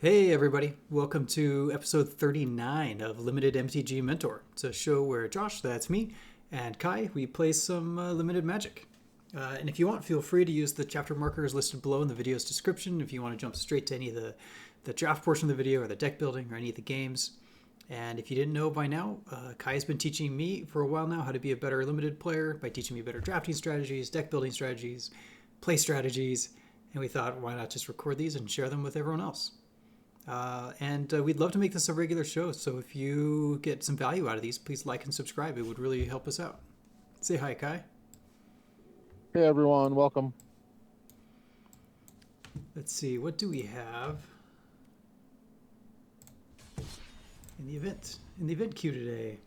Hey everybody, welcome to episode 39 of Limited MTG Mentor. It's a show where Josh, that's me, and Kai, we play some limited magic. And if you want, feel free to use the chapter markers listed below in the video's description if you want to jump straight to any of the draft portion of the video or the deck building or any of the games. And if you didn't know by now, Kai has been teaching me for a while now how to be a better limited player by teaching me better drafting strategies, deck building strategies, play strategies, and we thought, why not just record these and share them with everyone else? And we'd love to make this a regular show. So if you get some value out of these, please like and subscribe. It would really help us out. Say hi, Kai. Hey everyone, welcome. Let's see, what do we have in the event queue today?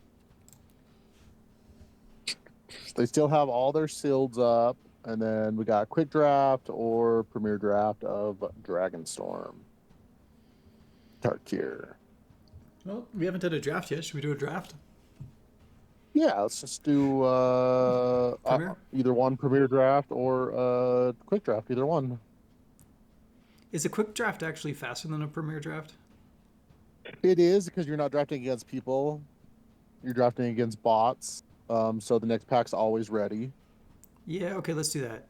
They still have all their seals up, and then we got quick draft or premier draft of Dragonstorm. Tarkir. Well, we haven't done a draft yet. Should we do a draft? Yeah, let's just do Premier? either one premier draft or quick draft, either one. Is a quick draft actually faster than a premier draft? It is because you're not drafting against people, you're drafting against bots. So the next pack's always ready. Yeah, okay, let's do that.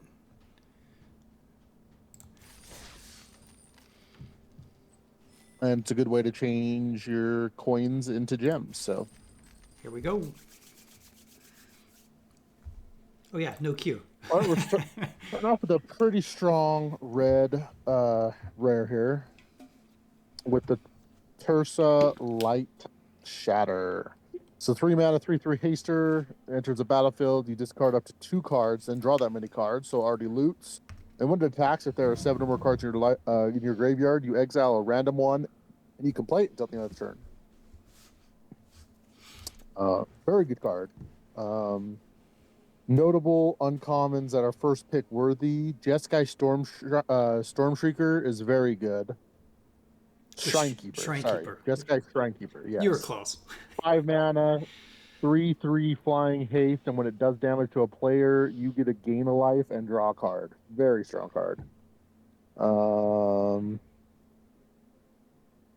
And it's a good way to change your coins into gems. So Here we go. Oh yeah, no queue. all right, we're starting off with a pretty strong red rare here with the Tersa Light Shatter. So 3 mana, 3/3 haster, enters the battlefield. You discard up to 2 cards, then draw that many cards, so already loots. And when it attacks, if there are 7 or more cards in your graveyard, you exile a random one, and you can play it until the end of the turn. Very good card. Notable uncommons that are first pick worthy. Jeskai Stormshrieker is very good. Shrinekeeper. Sorry. Shrinekeeper. Jeskai Shrinekeeper. Yes. You were close. 5 mana, 3/3 flying haste, and when it does damage to a player, you get a gain a life and draw a card. Very strong card.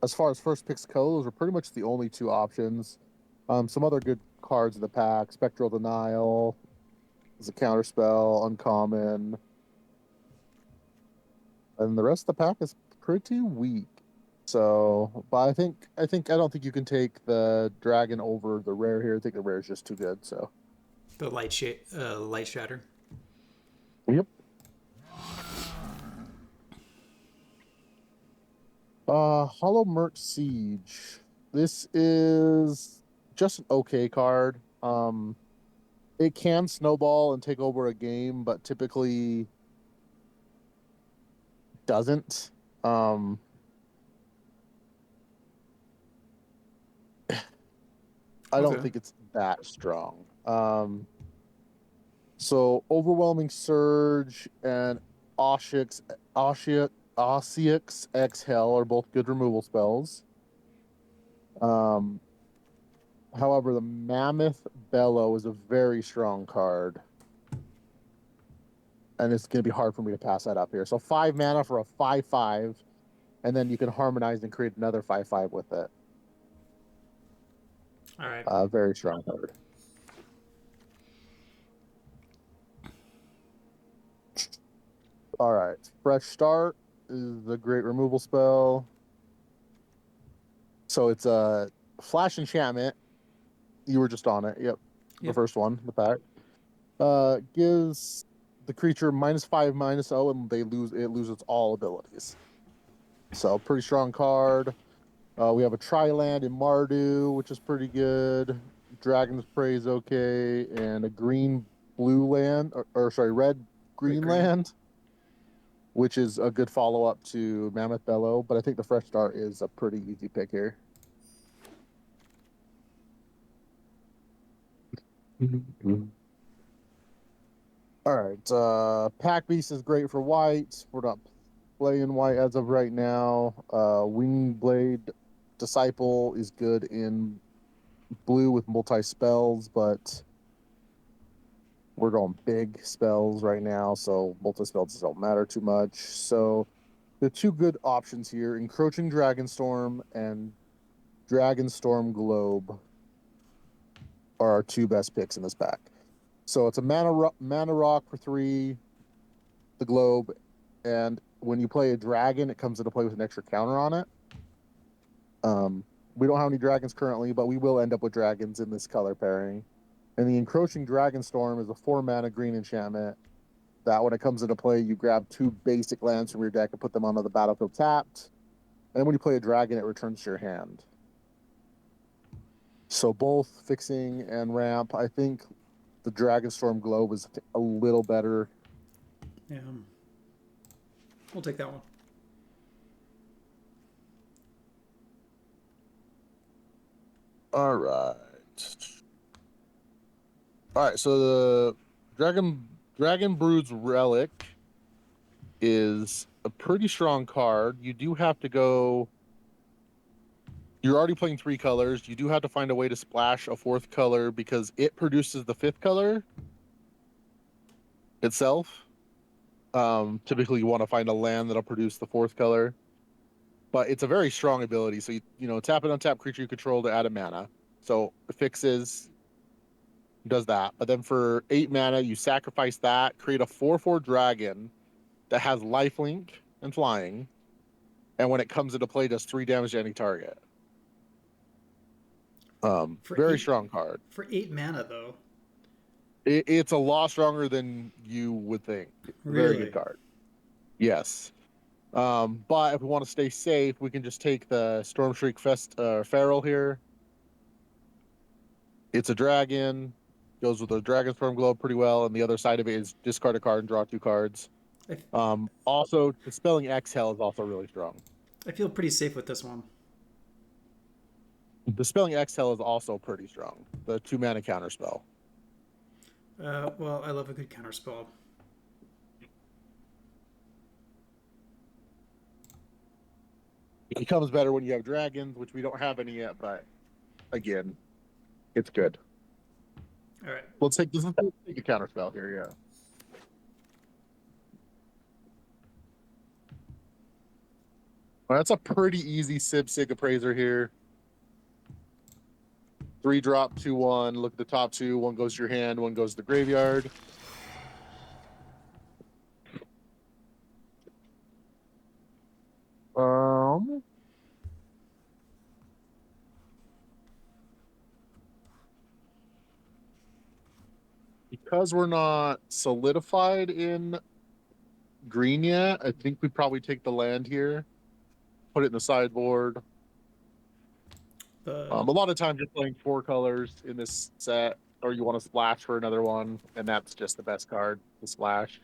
As far as first picks go, those are pretty much the only 2 options. Some other good cards in the pack: Spectral Denial is a counterspell, uncommon, and the rest of the pack is pretty weak. So, but I don't think you can take the dragon over the rare here. I think the rare is just too good. So, The light shatter. yep. Hollow Merc Siege. This is just an okay card. It can snowball and take over a game, but typically doesn't. I don't Okay. think it's that strong. So Overwhelming Surge and Ossiix Exhale are both good removal spells. However, the Mammoth Bellow is a very strong card. And it's going to be hard for me to pass that up here. So 5 mana for a 5/5, and then you can harmonize and create another 5/5 with it. All right. Very strong card. All right. Fresh Start is a great removal spell. So it's a flash enchantment. You were just on it. Yep. The Yep. first one, the pack. Gives the creature -5/-0, and it loses all abilities. So pretty strong card. We have a Tri-land in Mardu, which is pretty good. Dragon's Prey is okay, and a green-blue land, or sorry, red-green Red-green. land, which is a good follow-up to Mammoth Bellow. But I think the Fresh Start is a pretty easy pick here. All right, Pack Beast is great for white. We're not playing white as of right now. Wingblade Disciple is good in blue with multi spells, but we're going big spells right now, so multi spells don't matter too much. So the two good options here, Encroaching Dragonstorm and Dragonstorm Globe, are our two best picks in this pack. So it's a mana rock for 3, the Globe, and when you play a dragon, it comes into play with an extra counter on it. We don't have any dragons currently, but we will end up with dragons in this color pairing. And the Encroaching Dragonstorm is a 4-mana green enchantment that when it comes into play, you grab 2 basic lands from your deck and put them onto the battlefield tapped. And when you play a dragon, it returns to your hand. So both fixing and ramp. I think the Dragonstorm Globe is a little better. Yeah. We'll take that one. All right. All right. So the Dragon Brood's Relic is a pretty strong card. You do have to go. You're already playing 3 colors. You do have to find a way to splash a 4th color because it produces the 5th color itself. Typically, you want to find a land that'll produce the 4th color, but it's a very strong ability. So you tap an untapped creature you control to add a mana. So it fixes, does that. But then for 8 mana, you sacrifice that, create a 4/4 dragon that has lifelink and flying, and when it comes into play, does 3 damage to any target. Very strong card. For 8 mana, though. It's a lot stronger than you would think. Really? Very good card. Yes. But if we want to stay safe, we can just take the Stormshriek Feral here. It's a dragon. Goes with the Dragonstorm Globe pretty well, and the other side of it is discard a card and draw 2 cards. Also, Dispelling Exhale is also really strong. I feel pretty safe with this one. Dispelling Exhale is also pretty strong. The 2-mana counter spell. Well, I love a good counterspell. It becomes better when you have dragons, which we don't have any yet, but again, it's good. All right. Let's take a counter spell here, yeah. Well, that's a pretty easy Sig Appraiser here. 3 drop, 2/1. Look at the top 2. 1 goes to your hand, 1 goes to the graveyard. Because we're not solidified in green yet, I think we probably take the land here, put it in the sideboard. A lot of times you're playing 4 colors in this set, or you want to splash for another one, and that's just the best card to splash.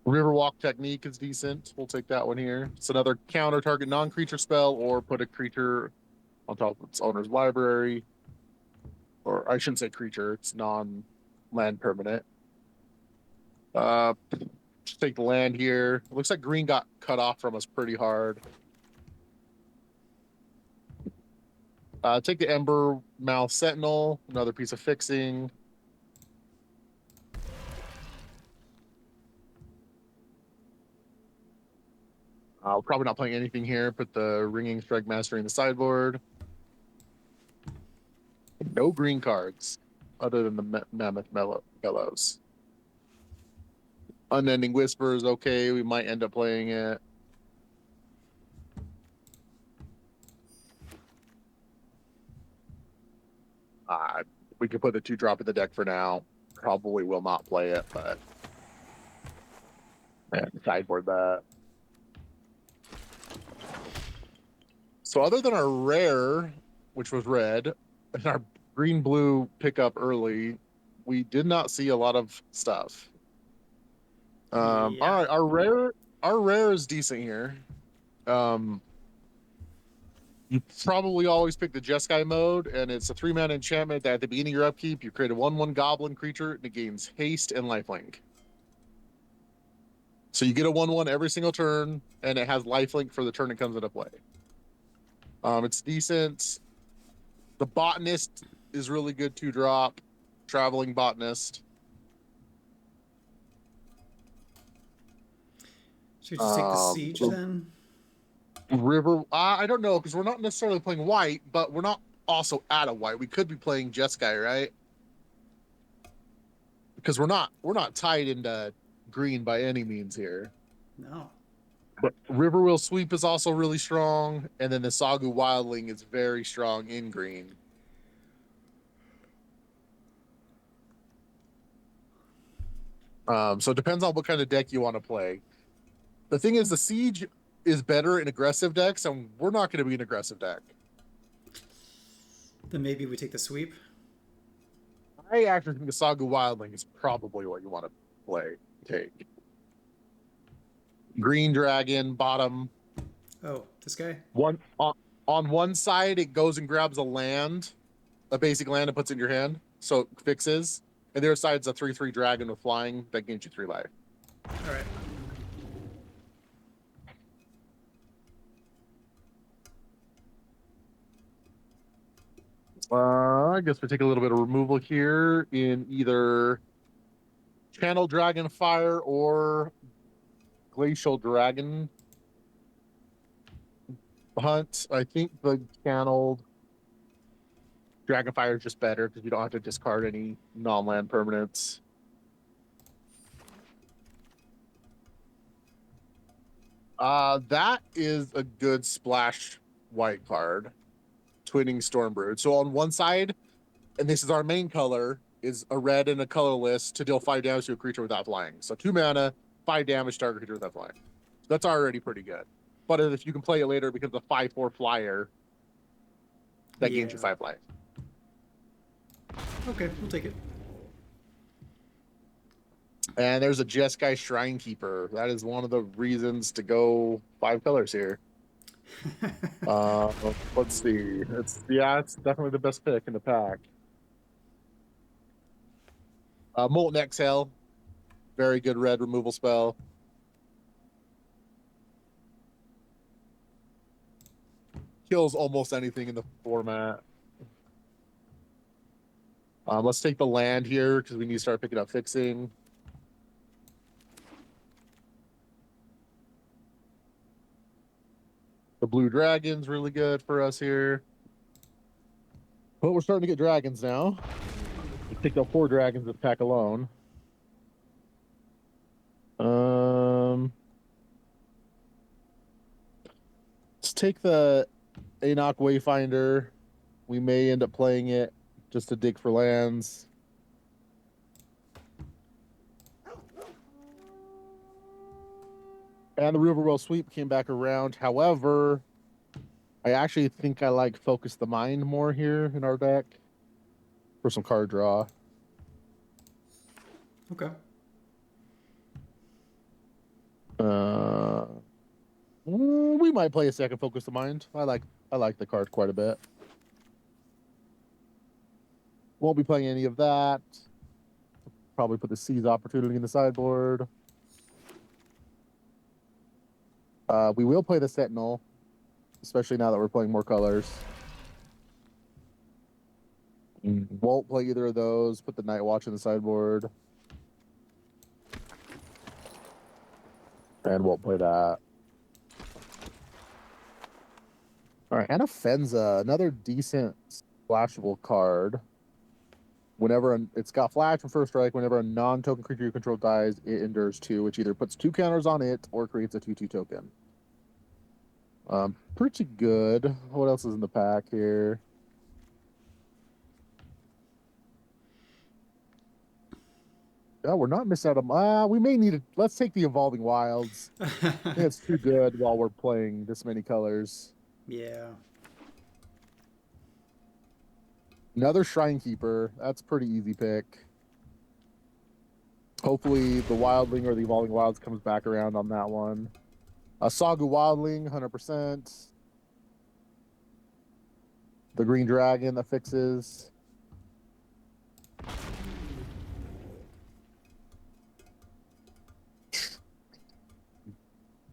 Riverwalk Technique is decent. We'll take that one here. It's another counter target non-creature spell, or put a creature on top of its owner's library. Or I shouldn't say creature, it's non-land permanent. Just take the land here. It looks like green got cut off from us pretty hard. Take the Ember Mouth Sentinel, another piece of fixing. Probably not playing anything here. Put the Ringing Strike Mastery in the sideboard. No green cards other than the Mammoth Bellows. Unending Whisper is okay. We might end up playing it. We could put the 2 drop in the deck for now. Probably will not play it, but sideboard that. So other than our rare, which was red, and our green-blue pickup early, we did not see a lot of stuff. All right, our rare is decent here. You probably always pick the Jeskai mode, and it's a 3-mana enchantment that at the beginning of your upkeep, you create a 1/1 goblin creature, and it gains haste and lifelink. So you get a 1/1 every single turn, and it has lifelink for the turn it comes into play. It's decent. The Botanist is really good 2-drop. Traveling Botanist. Should we just take the siege The then? river. I don't know because we're not necessarily playing white, but we're not also out of white. We could be playing Jeskai, right? Because we're not tied into green by any means here. No. But Riverwheel Sweep is also really strong, and then the Sagu Wildling is very strong in green. So it depends on what kind of deck you want to play. The thing is, the Siege is better in aggressive decks, and we're not going to be an aggressive deck. Then maybe we take the sweep. I actually think the Sagu Wildling is probably what you want to play. Take Green Dragon bottom. Oh, this guy? One on one side, it goes and grabs a land, a basic land, and puts it in your hand, so it fixes. And the other side's a 3/3 dragon with flying that gains you 3 life. All right. I guess we take a little bit of removal here in either Channel Dragonfire or Glacial Dragon Hunt. I think the Channeled Dragonfire is just better because you don't have to discard any non-land permanents. That is a good splash white card. Twinning Stormbrood. So on one side, and this is our main color, is a red and a colorless to deal 5 damage to a creature without flying. So 2 mana, 5 damage to target creature without flying. So that's already pretty good. But if you can play it later, it becomes a 5/4 flyer that gains you 5 life. Okay, we'll take it. And there's a Jeskai Shrine Keeper. That is one of the reasons to go 5 colors here. Let's see. It's definitely the best pick in the pack. Molten Exhale, very good red removal spell. Kills almost anything in the format. Let's take the land here because we need to start picking up fixing. The blue dragon's really good for us here. But we're starting to get dragons now. We picked up 4 dragons with the pack alone. Let's take the Enoch Wayfinder. We may end up playing it just to dig for lands. And the Riverwell Sweep came back around. However, I actually think I like Focus the Mind more here in our deck for some card draw. Okay. We might play a second Focus the Mind. I like the card quite a bit. Won't be playing any of that. Probably put the Seize Opportunity in the sideboard. We will play the Sentinel, especially now that we're playing more colors. Won't play either of those. Put the Night Watch in the sideboard. And won't play that. All right, Anafenza, another decent splashable card. Whenever it's got flash and first strike, whenever a non-token creature you control dies, it endures 2, which either puts 2 counters on it or creates a 2/2 token. Pretty good. What else is in the pack here? Yeah, we're not missing out on. We may need it. Let's take the Evolving Wilds. I think it's too good while we're playing this many colors. Yeah. Another Shrine Keeper. That's a pretty easy pick. Hopefully the Wildling or the Evolving Wilds comes back around on that one. A Sagu Wildling, 100%. The Green Dragon that fixes.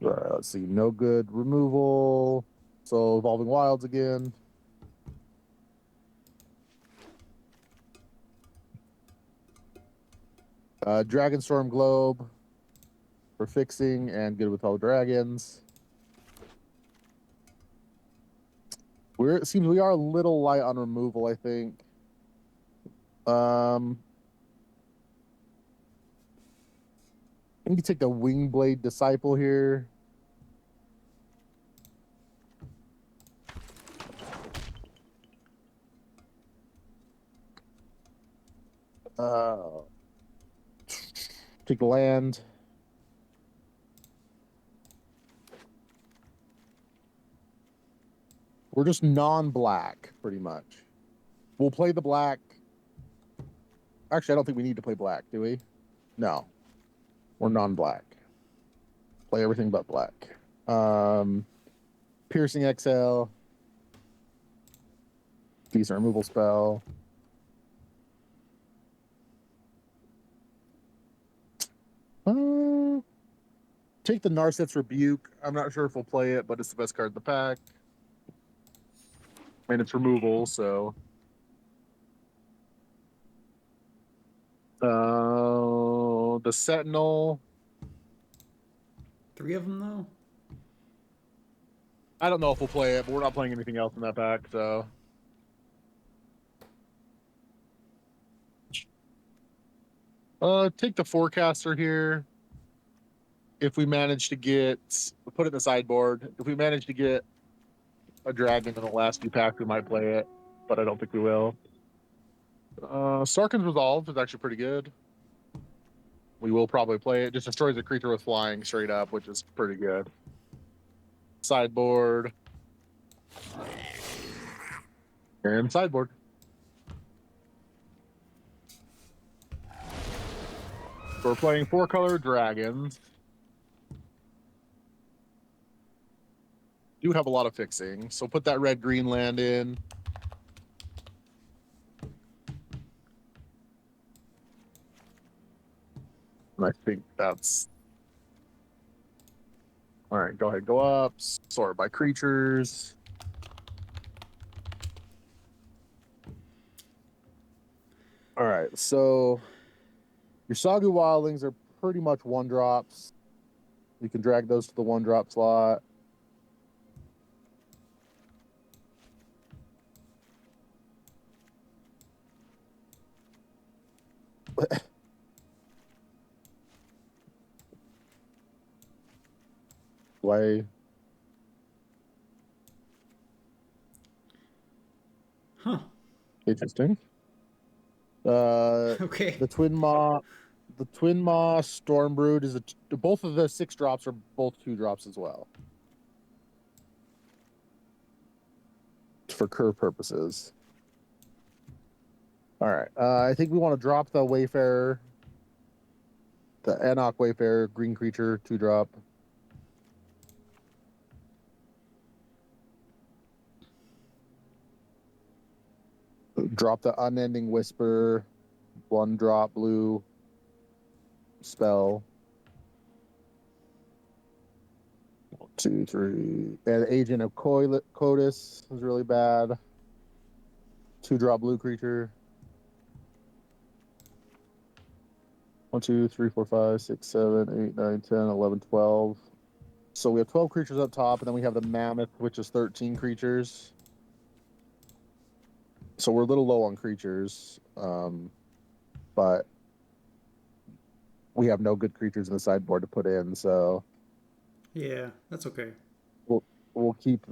Let's see. No good removal. So Evolving Wilds again. Dragonstorm Globe. for fixing and good with all dragons. It seems we are a little light on removal, I think. I think you take the Wingblade Disciple here. Take land. We're just non-black, pretty much. We'll play the black. Actually, I don't think we need to play black, do we? No. We're non-black. Play everything but black. Piercing Exhale. Decent removal spell. Take the Narset's Rebuke. I'm not sure if we'll play it, but it's the best card in the pack. And it's removal, so. The Sentinel. 3 of them, though? I don't know if we'll play it, but we're not playing anything else in that pack, so. Take the Forecaster here. If we manage to put it in the sideboard. If we manage to get a dragon in the last few packs, we might play it, but I don't think we will. Sarkhan's Resolve is actually pretty good. We will probably play it. Just destroys a creature with flying straight up, which is pretty good. Sideboard. And sideboard. So we're playing 4-color dragons. Do have a lot of fixing, so put that red-green land in. And I think that's... All right, go ahead, go up. Sort by creatures. All right, so your Sagu Wildlings are pretty much 1-drops. You can drag those to the 1-drop slot. Play. Huh. Interesting. Okay. The Twin Maw Stormbrood is both of the 6 drops are both 2 drops as well. For curve purposes. All right. I think we want to drop the Wayfarer. The Enoch Wayfarer, green creature, 2-drop. Drop the Unending Whisper, 1-drop blue spell. 1, 2, 3. And Agent of Codis is really bad. 2-drop blue creature. 1, 2, 3, 4, 5, 6, 7, 8, 9, 10, 11, 12. So we have 12 creatures up top, and then we have the Mammoth, which is 13 creatures. So we're a little low on creatures, but we have no good creatures in the sideboard to put in, so Yeah, that's okay. we'll keep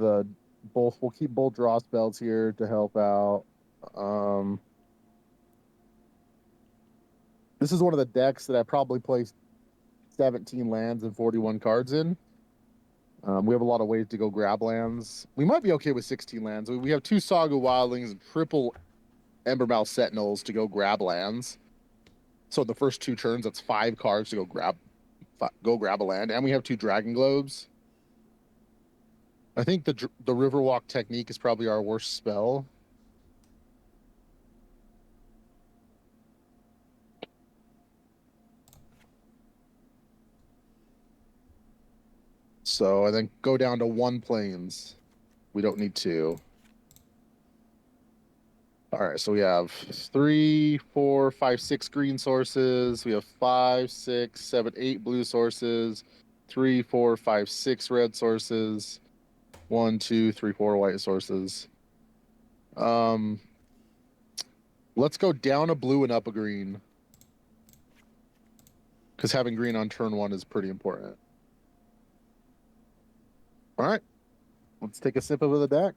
both draw spells here to help out. This is one of the decks that I probably placed 17 lands and 41 cards in. We have a lot of ways to go grab lands. We might be okay with 16 lands. We have 2 Sagu Wildlings and triple Embermouth Sentinels to go grab lands. So the first 2 turns, that's 5 cards to go grab a land, and we have 2 Dragon Globes. I think the Riverwalk Technique is probably our worst spell. So I think go down to 1 plains. We don't need 2. All right, so we have 3, 4, 5, 6 green sources. We have 5, 6, 7, 8 blue sources. 3, 4, 5, 6 red sources. 1, 2, 3, 4 white sources. Let's go down a blue and up a green, because having green on turn 1 is pretty important. All right, let's take a sip of the deck.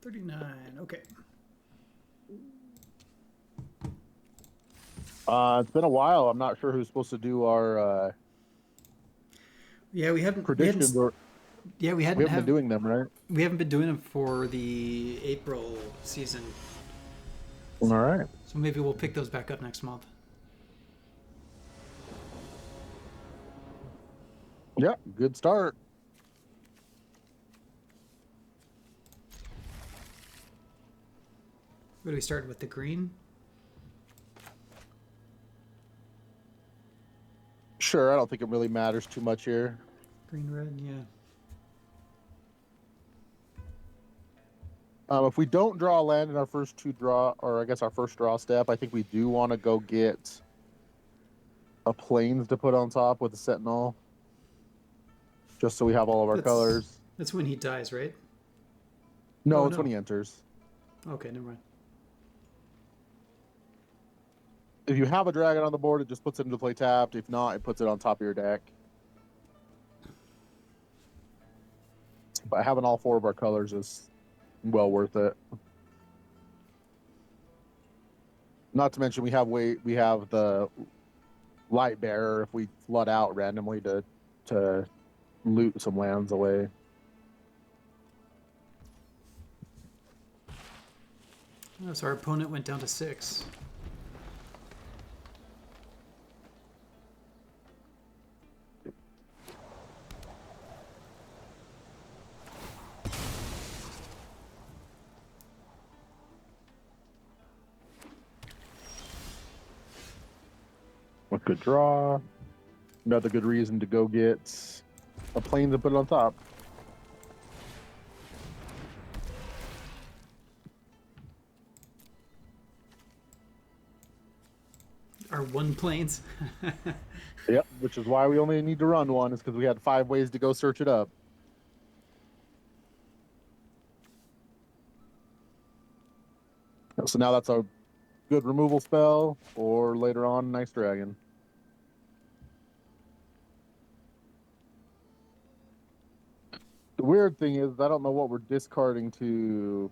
$39. Okay. It's been a while. I'm not sure who's supposed to do our Yeah, we haven't. predictions, or Yeah, we haven't been doing them, right? We haven't been doing them for the April season. All right. So maybe we'll pick those back up next month. Yeah, good start. What do we start with? The green? Sure, I don't think it really matters too much here. Green, red, yeah. If we don't draw a land in our first two draw, or I guess our first draw step, I think we do want to go get a plains to put on top with a sentinel, just so we have all of our colors. That's when he dies, right? No, it's when he enters. Okay, never mind. If you have a dragon on the board, it just puts it into play tapped. If not, it puts it on top of your deck. But having all four of our colors is well worth it. Not to mention we have the light bearer if we flood out randomly to loot some lands away. Oh, so our opponent went down to 6. A good draw. Another good reason to go get a plane to put it on top. Our one planes. Yep, which is why we only need to run one, is because we had 5 ways to go search it up. So now that's a good removal spell, or later on, nice dragon. The weird thing is, I don't know what we're discarding to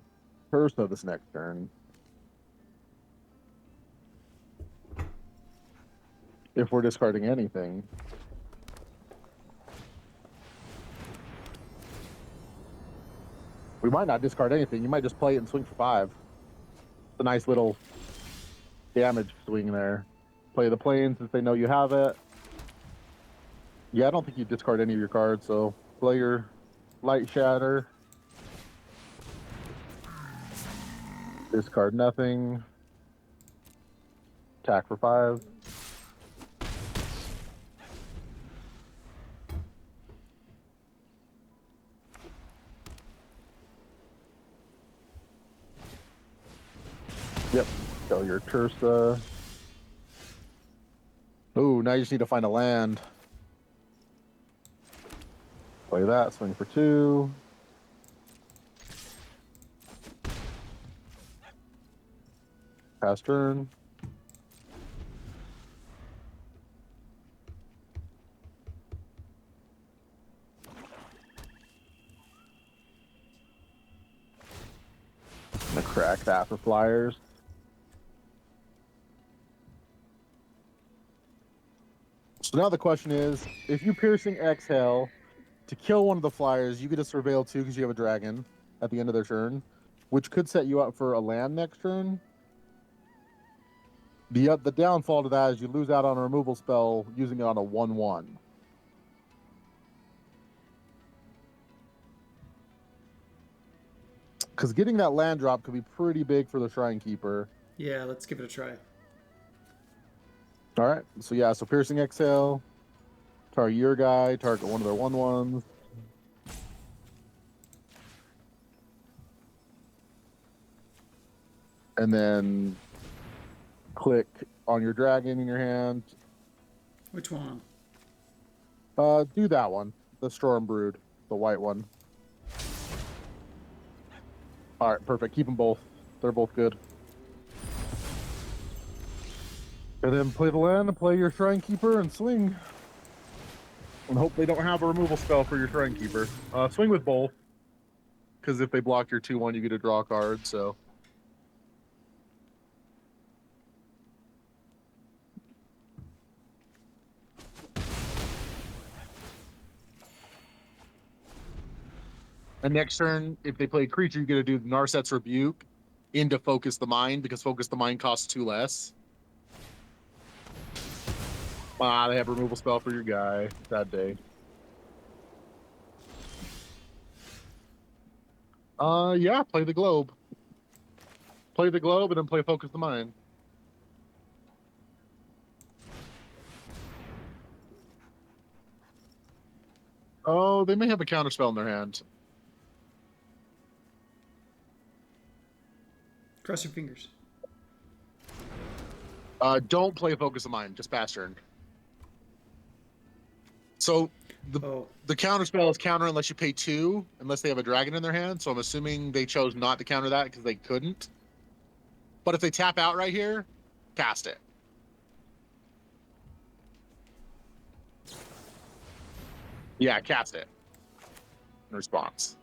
Ursa this next turn. If we're discarding anything. We might not discard anything. You might just play it and swing for 5. It's a nice little damage swing there. Play the plains if they know you have it. Yeah, I don't think you discard any of your cards, so play your light shatter. Discard nothing. Attack for 5. Yep. Go your Tursa. Ooh, now you just need to find a land. Play that, swing for 2. Pass turn. I'm gonna crack that for flyers. So now the question is, if you piercing exhale to kill one of the flyers, you get a surveil 2 because you have a dragon at the end of their turn, which could set you up for a land next turn. The downfall to that is you lose out on a removal spell using it on a 1/1. Because getting that land drop could be pretty big for the Shrine Keeper. Yeah, let's give it a try. All right. So yeah, so Piercing Exhale, target your guy, target one of their 1/1s. And then click on your dragon in your hand. Which one? Do that one, the Storm Brood, the white one. All right, perfect. Keep them both. They're both good. And then play the land and play your Shrine Keeper and swing. And hope they don't have a removal spell for your Shrine Keeper. Swing with both. Because if they block your 2/1, you get to draw a card, so. And next turn, if they play a creature, you get to do Narset's Rebuke into Focus the Mind, because Focus the Mind costs 2 less. They have a removal spell for your guy that day. Yeah, play the Globe. Play the Globe and then play Focus the Mind. Oh, they may have a counterspell in their hand. Cross your fingers. Don't play Focus of Mind, just pass turn. So the counterspell is counter unless you pay 2, unless they have a dragon in their hand. So I'm assuming they chose not to counter that because they couldn't. But if they tap out right here, cast it. Yeah, cast it. In response.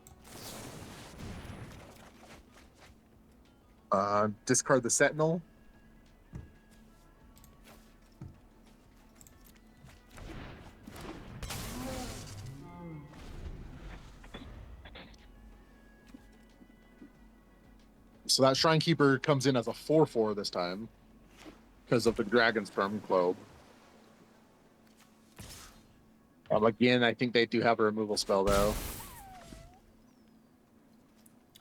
Discard the Sentinel. So that Shrine Keeper comes in as a 4/4 this time because of the Dragonstorm Globe. Again, I think they do have a removal spell though.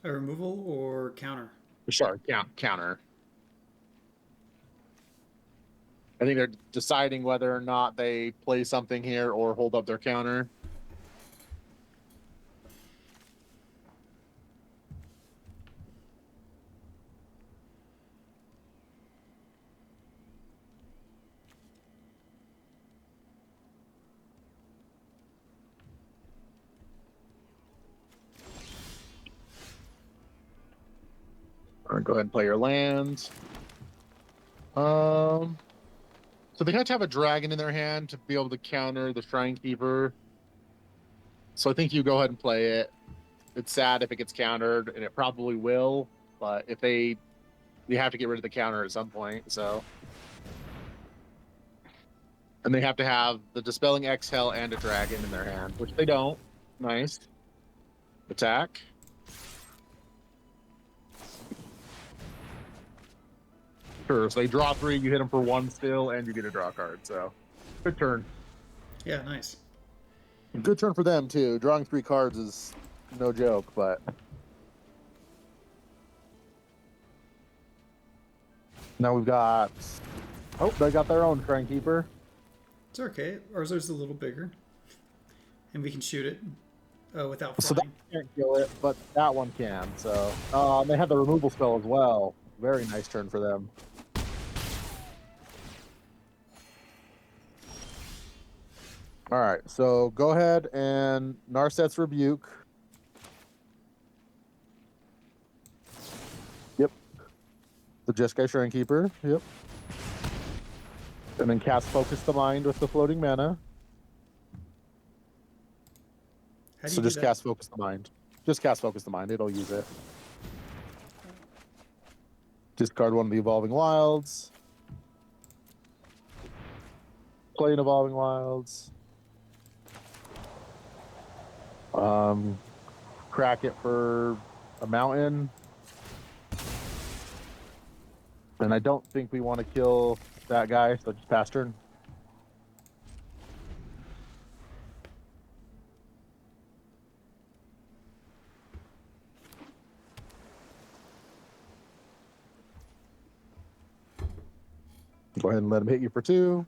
A removal or counter? Sorry, counter. I think they're deciding whether or not they play something here or hold up their counter. All right, go ahead and play your lands. So they have to have a dragon in their hand to be able to counter the Shrine Keeper. So I think you go ahead and play it. It's sad if it gets countered, and it probably will. But if you have to get rid of the counter at some point. So, and they have to have the Dispelling Exhale and a dragon in their hand, which they don't. Nice. Attack. Sure. So they draw 3, you hit them for 1 still, and you get a draw card. So, good turn. Yeah, nice. Good turn for them too. Drawing 3 cards is no joke, but now we've got. Oh, they got their own Shrine Keeper. It's okay. Ours is a little bigger, and we can shoot it without So that flying. can't kill it, but that one can. So they have the removal spell as well. Very nice turn for them. All right, so go ahead and Narset's Rebuke. Yep. The Jeskai Shrine Keeper. Yep. And then cast Focus the Mind with the floating mana. How do you So do just that? cast Focus the Mind. Just cast Focus the Mind. It'll use it. Discard one of the Evolving Wilds. Play an Evolving Wilds. Crack it for a mountain. And I don't think we want to kill that guy, so just pass turn. Go ahead and let him hit you for 2.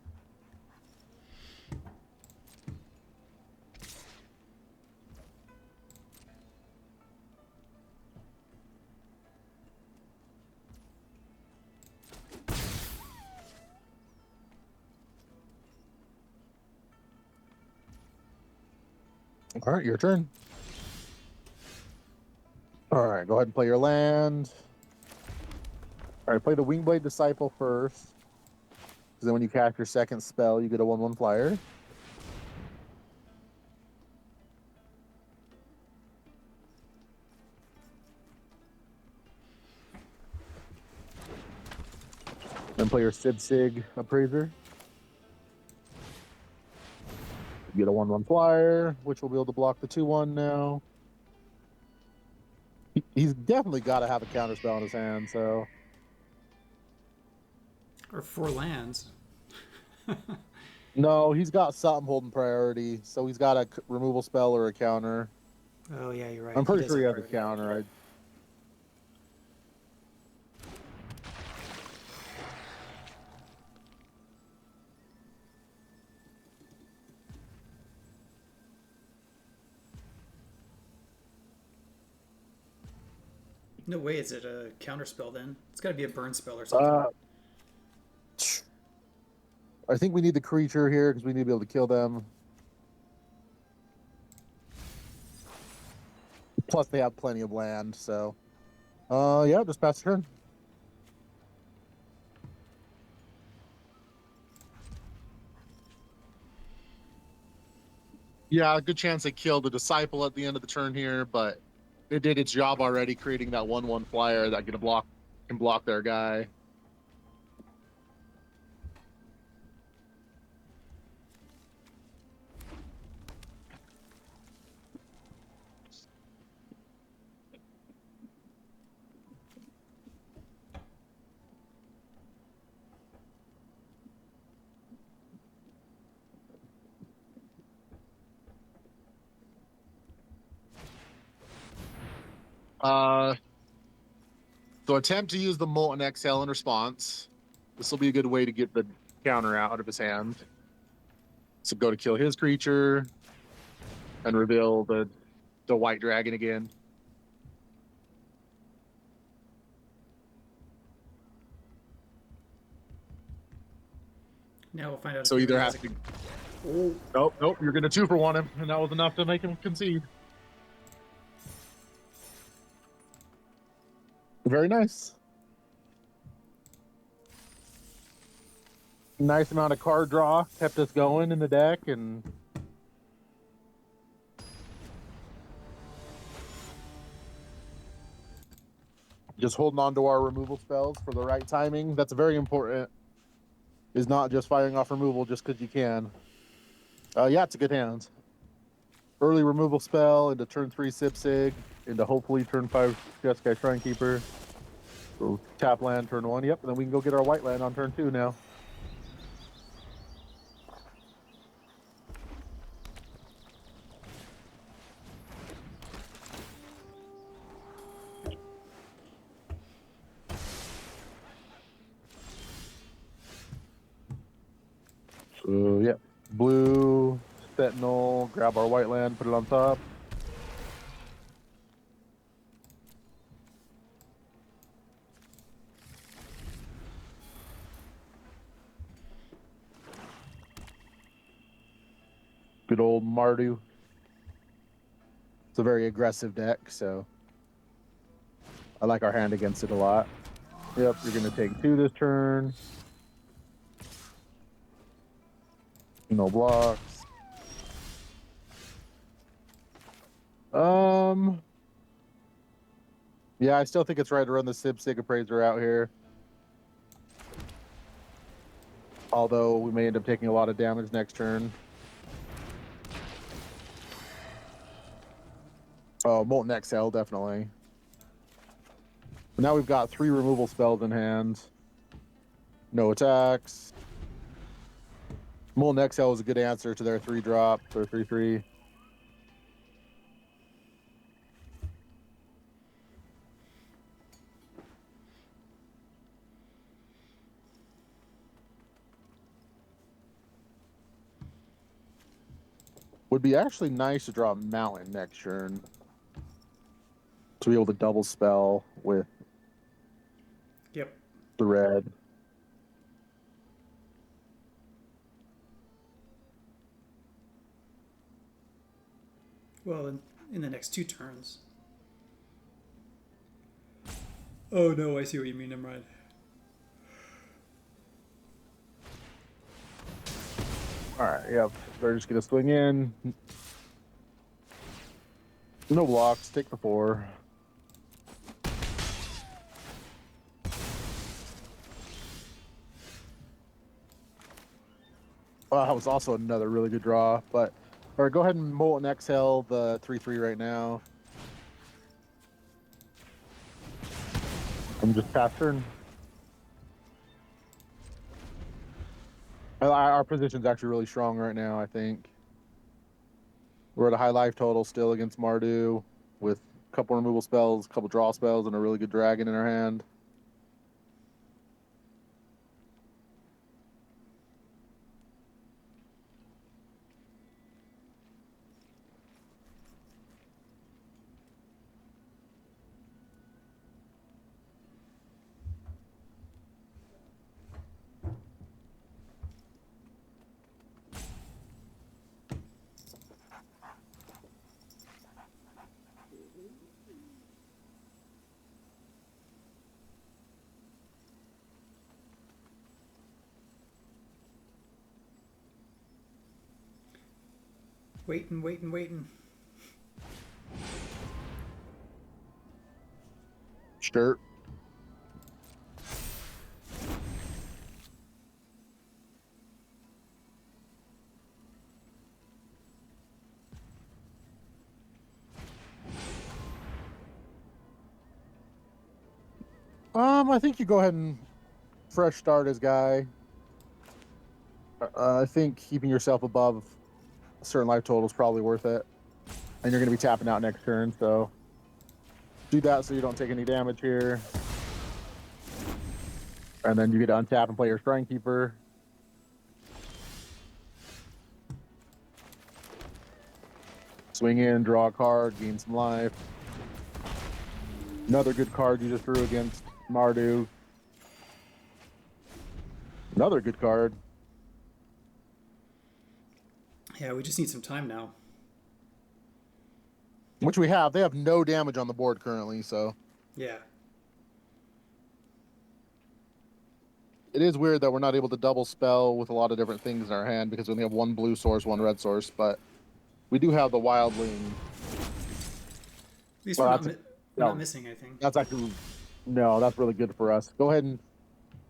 All right, your turn. All right, go ahead and play your land. All right, play the Wingblade Disciple first. Because then when you cast your second spell, you get a 1/1 flyer. Then play your Sig Appraiser. You get a 1/1 flyer, which will be able to block the 2/1 now. He's definitely got to have a counterspell in his hand, so. Or 4 lands. No, he's got something holding priority, so he's got a removal spell or a counter. Oh, yeah, you're right. I'm pretty does sure he have has a priority. counter. No way is it a counter spell then. It's got to be a burn spell or something. I think we need the creature here because we need to be able to kill them. Plus, they have plenty of land, so. Yeah, just pass the turn. Yeah, good chance they killed the Disciple at the end of the turn here, but it did its job already, creating that 1/1 flyer that can block their guy. So attempt to use the Molten Exhale in response. This will be a good way to get the counter out of his hand. So go to kill his creature and reveal the white dragon again. Now we'll find out So if he either really has has to. Oh, Nope, you're going to 2-for-1 him, and that was enough to make him concede. Very nice. Nice amount of card draw kept us going in the deck, and just holding on to our removal spells for the right timing. That's very important. Is not just firing off removal just because you can. Yeah, it's a good hand. Early removal spell into turn 3 Sig, into hopefully turn 5 Jeskai Shrinekeeper. So tap land turn 1. Yep, and then we can go get our white land on turn 2 now. So, yeah. Blue, Sentinel, grab our white land, put it on top. Good old Mardu. It's a very aggressive deck, so I like our hand against it a lot. Yep, you're going to take 2 this turn. No blocks. Yeah, I still think it's right to run the Sig Appraiser out here. Although we may end up taking a lot of damage next turn. Oh, Molten Exhale, definitely. But now we've got 3 removal spells in hand. No attacks. Molten Exhale is a good answer to their 3-drop, their 3/3. Would be actually nice to draw a mountain next turn to be able to double spell with Yep. the red. Well, in the next 2 turns. Oh no, I see what you mean. I'm right. All right, yep. They're just gonna swing in. No blocks. Take the 4. That was also another really good draw. But all right, go ahead and Molten Exhale the 3/3 right now. I'm just pass turn. Our position's actually really strong right now, I think. We're at a high life total still against Mardu with a couple removal spells, a couple draw spells, and a really good dragon in our hand. Waiting. Sure. I think you go ahead and fresh start as guy. I think keeping yourself above a certain life total is probably worth it. And you're going to be tapping out next turn, so do that so you don't take any damage here. And then you get to untap and play your Shrine Keeper. Swing in, draw a card, gain some life. Another good card you just drew against Mardu. Another good card. Yeah, we just need some time now. Which we have. They have no damage on the board currently, so. Yeah. It is weird that we're not able to double spell with a lot of different things in our hand because we only have one blue source, one red source, but we do have the Wildling. At least Well, we're not missing anything. That's actually, no, that's really good for us. Go ahead and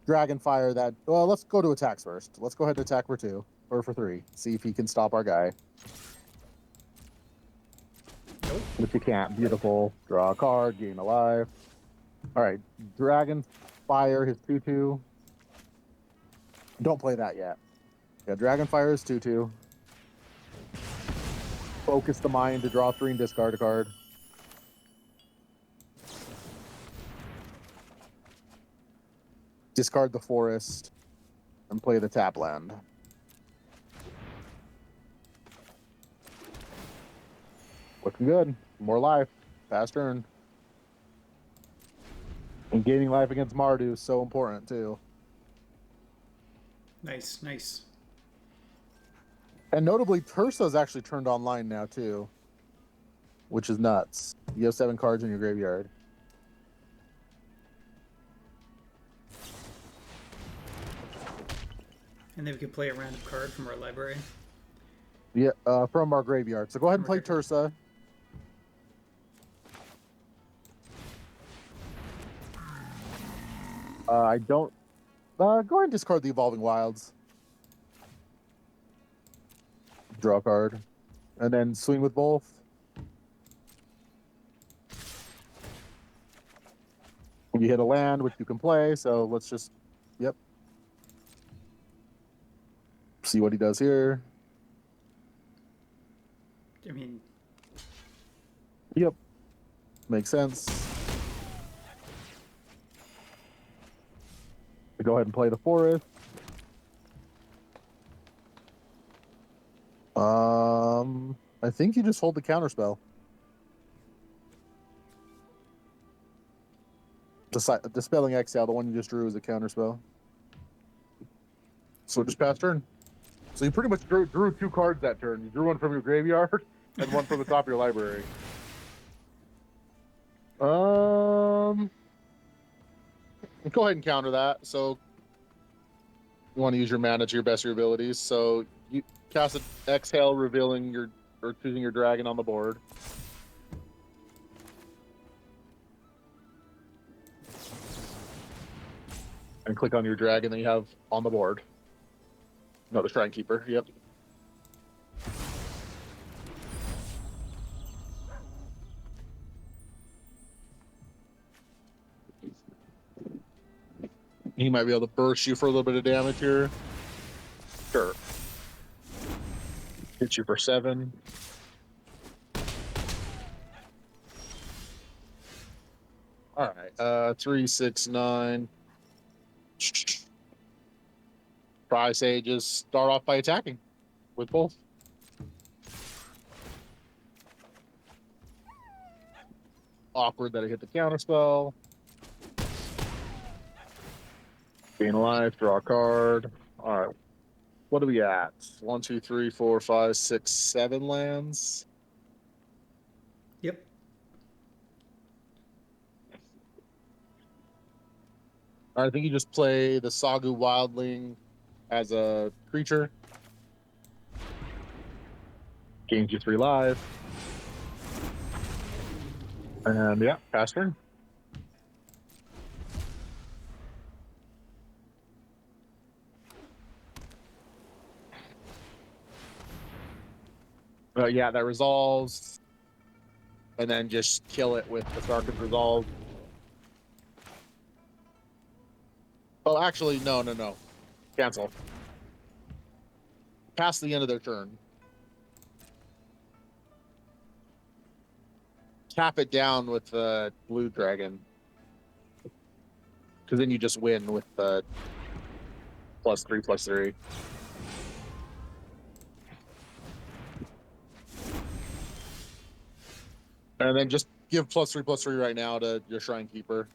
Dragon Fire that. Well, let's go to attacks first. Let's go ahead and attack for 2 or for 3. See if he can stop our guy. Nope. Which you can't. Beautiful. Draw a card, gain a life. All right, Dragon Fire his 2/2. Don't play that yet. Yeah, Dragon Fire is 2/2. Focus the mind to draw 3 and discard a card. Discard the forest and play the tap land. Looking good. More life. Fast turn. And gaining life against Mardu is so important too. Nice. And notably, Tursa's actually turned online now too, which is nuts. You have 7 cards in your graveyard. And then we could play a random card from our library. Yeah, from our graveyard. So go ahead and play Tursa. I don't. Go ahead and discard the Evolving Wilds. Draw a card. And then swing with both. You hit a land, which you can play, so let's just. Yep. See what he does here. I mean. Yep. Makes sense. Go ahead and play the forest. I think you just hold the counterspell. Dispelling Exhale, the one you just drew, is a counterspell. So just pass turn. So you pretty much drew 2 cards that turn. You drew one from your graveyard and one from the top of your library. Go ahead and counter that. So you want to use your mana to your best of your abilities. So you cast an Exhale, revealing your or choosing your dragon on the board. And click on your dragon that you have on the board. No, the Shrine Keeper. Yep. He might be able to burst you for a little bit of damage here. Sure. Hit you for 7. All right. 3, 6, 9. Try say just start off by attacking with both. Awkward that I hit the counterspell. Gain life, draw a card. All right. What are we at? 1, 2, 3, 4, 5, 6, 7 lands. Yep. I think you just play the Sagu Wildling as a creature. Gains you 3 life. And yeah, pass turn. Yeah, that resolves. And then just kill it with the Sarkhan's Resolve. Oh, actually, no. Cancel. Past the end of their turn. Tap it down with the blue dragon. Because then you just win with the +3/+3. And then just give +3/+3 right now to your Shrine Keeper.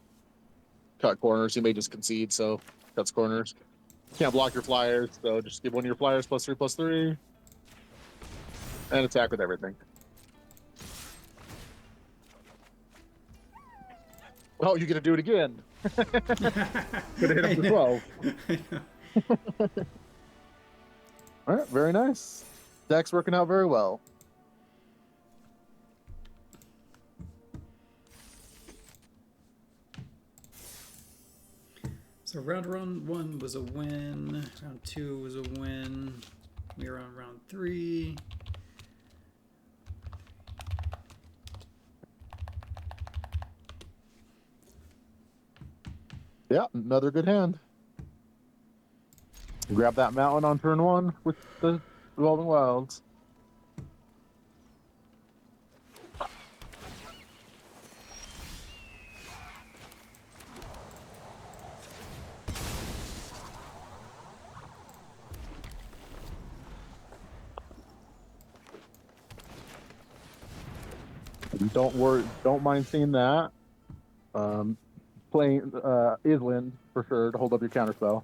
Cut corners. You may just concede, so cuts corners. Can't block your flyers, so just give one of your flyers +3/+3. And attack with everything. Oh, you get to do it again. Could hit him for 12. All right, very nice. Deck's working out very well. So round 1 was a win. Round 2 was a win. We are on round 3. Yeah, another good hand. Grab that mountain on turn 1 with the Revolving Wilds. Don't mind seeing that. Playing Island for sure to hold up your counterspell.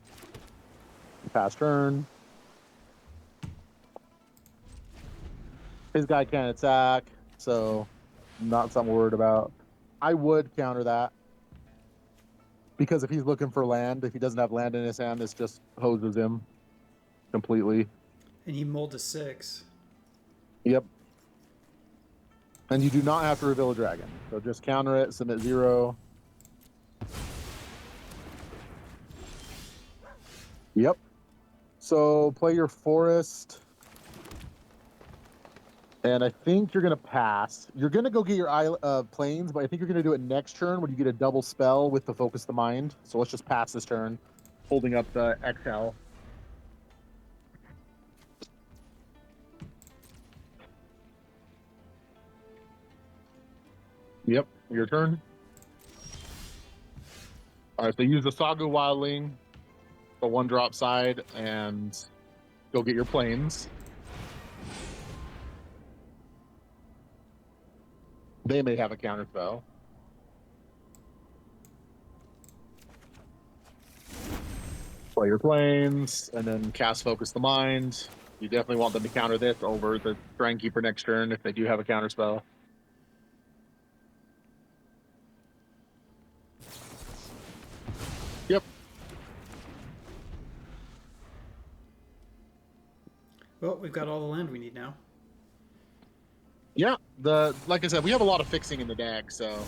Pass turn. His guy can't attack, so not something we're worried about. I would counter that. Because if he's looking for land, if he doesn't have land in his hand, this just hoses him completely. And he mulled a 6. Yep. And you do not have to reveal a dragon. So just counter it, submit 0. Yep. So play your forest. And I think you're going to pass. You're going to go get your planes, but I think you're going to do it next turn when you get a double spell with the Focus the Mind. So let's just pass this turn, holding up the XL. Yep, your turn. All right, so use the Saga Wildling, the 1-drop side, and go get your planes. They may have a counter spell. Play your planes, and then cast Focus the Mind. You definitely want them to counter this over the Keeper next turn if they do have a counter spell. Yep. Well, we've got all the land we need now. Yeah, like I said, we have a lot of fixing in the deck, so.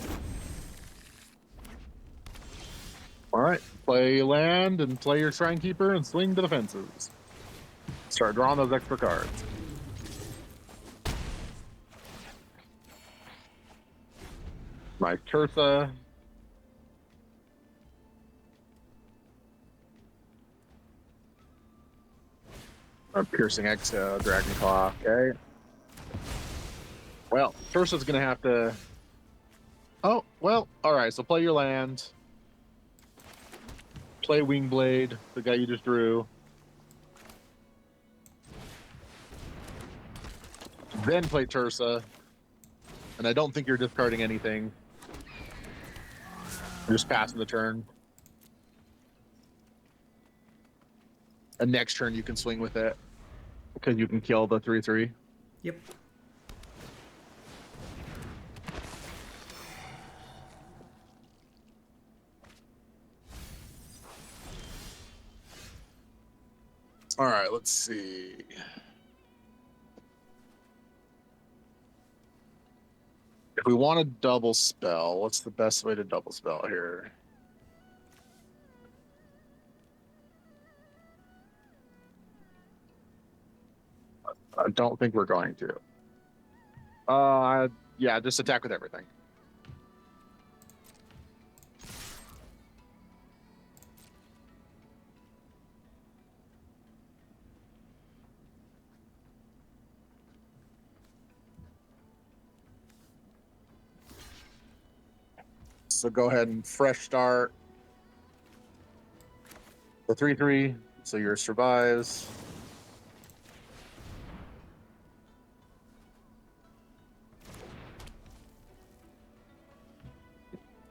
All right, play land and play your Shrine Keeper and swing to the fences. Start drawing those extra cards. My Turtha. Our Piercing X Dragon Claw. Okay. Well, Turtha's gonna have to. Oh well. All right. So play your land. Play Wingblade, the guy you just drew. Then play Tursa. And I don't think you're discarding anything. You're just passing the turn. And next turn you can swing with it. Because you can kill the 3/3. Yep. All right, let's see. If we want to double spell, what's the best way to double spell here? I don't think we're going to. Yeah, just attack with everything. So go ahead and fresh start. The 3/3, so yours survives.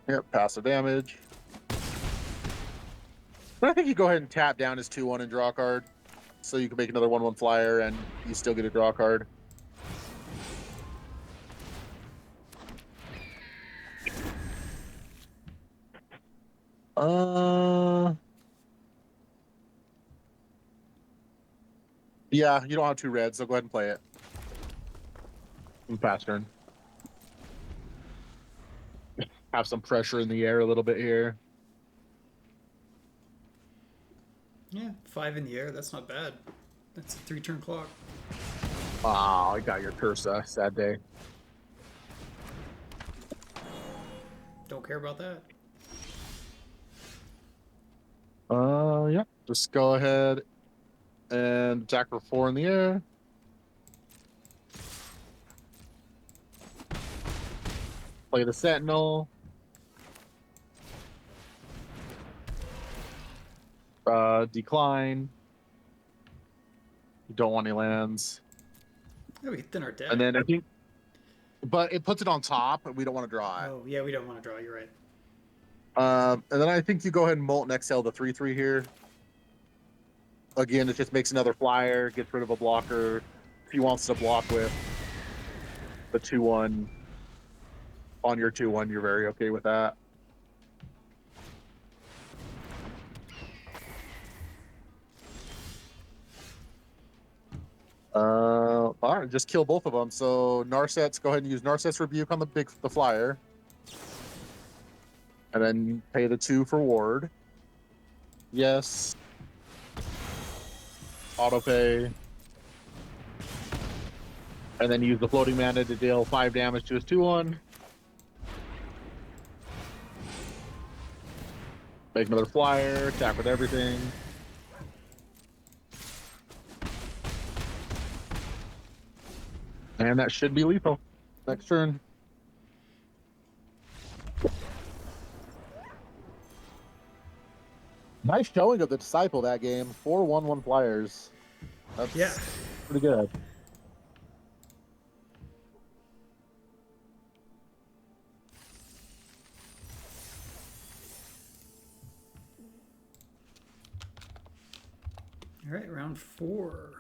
Yep, passive damage. But I think you go ahead and tap down his 2/1 and draw a card. So you can make another 1/1 flyer and you still get a draw card. Yeah, you don't have 2 reds, so go ahead and play it. Pass turn. Have some pressure in the air a little bit here. Yeah, 5 in the air. That's not bad. That's a 3-turn clock. Oh, I got your Cursa. Sad day. Don't care about that. Yeah. Just go ahead and attack for 4 in the air. Play the Sentinel. Decline. You don't want any lands. Yeah, we can thin our deck. And then I think, but it puts it on top, and we don't want to draw it. Oh, yeah, we don't want to draw. You're right. And then I think you go ahead and Molten Exhale the 3/3 here. Again, it just makes another flyer, gets rid of a blocker. If he wants to block with the 2/1 on your 2/1, you're very okay with that. All right, just kill both of them. So Narset's, go ahead and use Narset's Rebuke on the flyer. And then pay the 2 for ward. Yes. Autopay. And then use the floating mana to deal 5 damage to his 2/1. Make another flyer, attack with everything. And that should be lethal. Next turn. Nice showing of the Disciple that game. 4 1/1 flyers. That's pretty good. All right, round 4.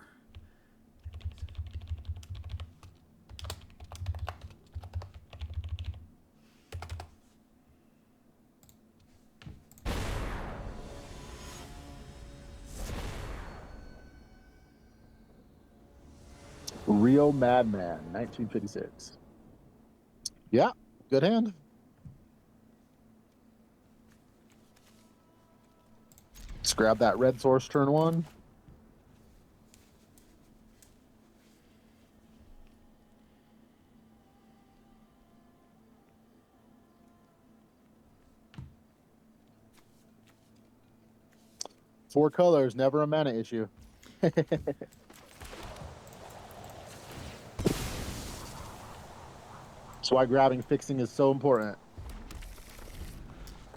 Real Madman, 1956. Yeah, good hand. Let's grab that red source turn 1. Four colors, never a mana issue. That's why grabbing fixing is so important.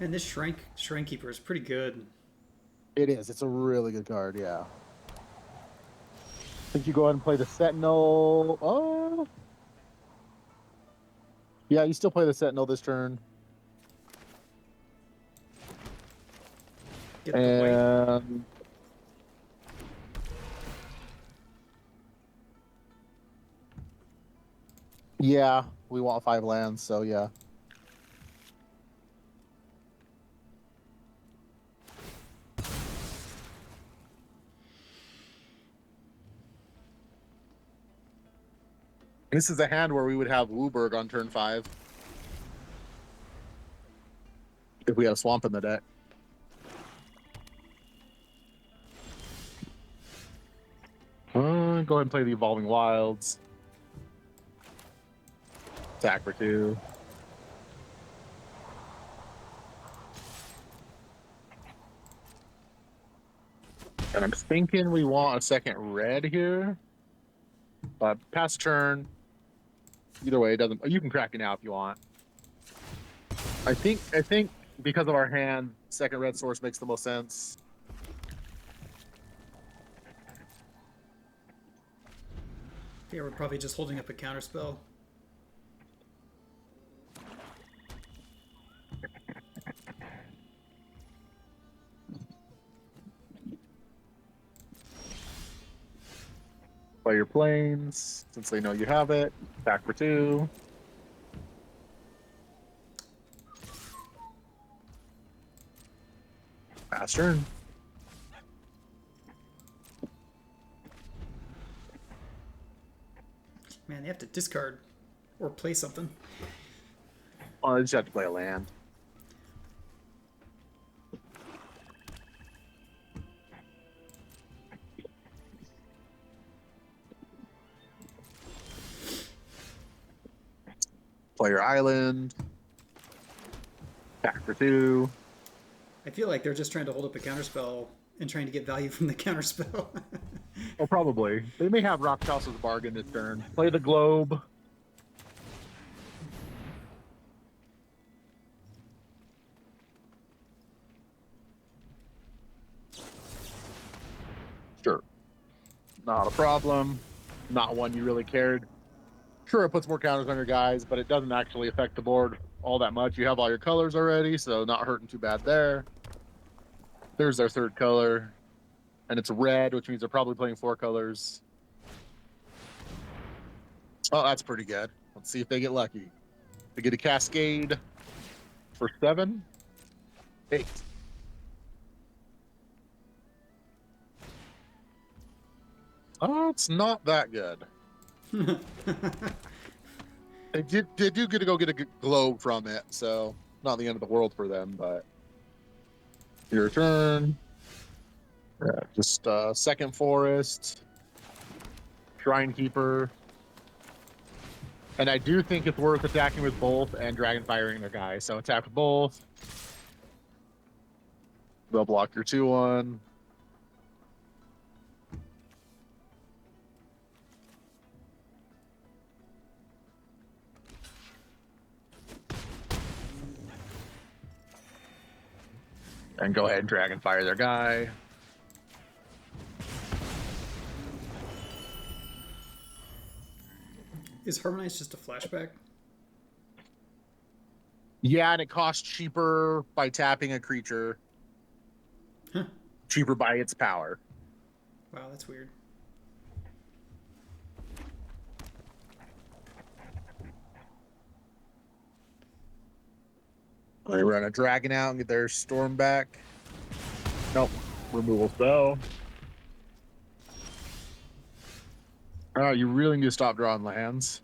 And this Shrine Keeper is pretty good. It is. It's a really good card, yeah. I think you go ahead and play the Sentinel. Oh. Yeah, you still play the Sentinel this turn. Get the white. And yeah, we want 5 lands, so yeah. This is a hand where we would have Wooburg on turn 5. If we had a swamp in the deck. Go ahead and play the Evolving Wilds. Attack for 2. And I'm thinking we want a second red here. But pass turn. Either way, it doesn't. You can crack it now if you want. I think because of our hand, second red source makes the most sense. Yeah, we're probably just holding up a counterspell. Play your planes since they know you have it. Attack for 2. Pass turn. Man, they have to discard or play something. Oh, I just have to play a land. Play your island. Attack for 2. I feel like they're just trying to hold up a counterspell and trying to get value from the counterspell. Oh, probably. They may have Rockhouse as a bargain this turn. Play the globe. Sure. Not a problem. Not one you really cared. Sure, it puts more counters on your guys, but it doesn't actually affect the board all that much. You have all your colors already, so not hurting too bad there. There's their third color. And it's red, which means they're probably playing 4 colors. Oh, that's pretty good. Let's see if they get lucky. They get a Cascade for 7. 8. Oh, it's not that good. They do get to go get a globe from it, so not the end of the world for them, but your turn. Yeah, just second forest, Shrine Keeper. And I do think it's worth attacking with both and dragon firing their guy. So attack with both. They'll block your 2-1. And go ahead and dragon fire their guy. Is Harmonize just a flashback? Yeah, and it costs cheaper by tapping a creature. Huh. Cheaper by its power. Wow, that's weird. They run a dragon out and get their storm back. Nope. Removal spell. You really need to stop drawing lands.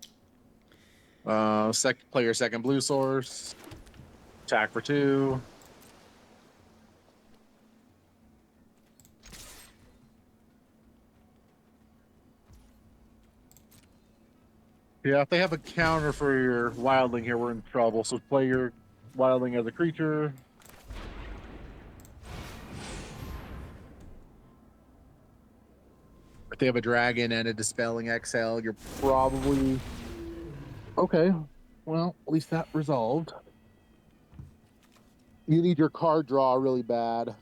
Play your second blue source. Attack for 2. Yeah, if they have a counter for your wildling here, we're in trouble. So play your wildling as a creature. If they have a dragon and a dispelling exhale, you're probably okay. Well, at least that resolved. You need your card draw really bad.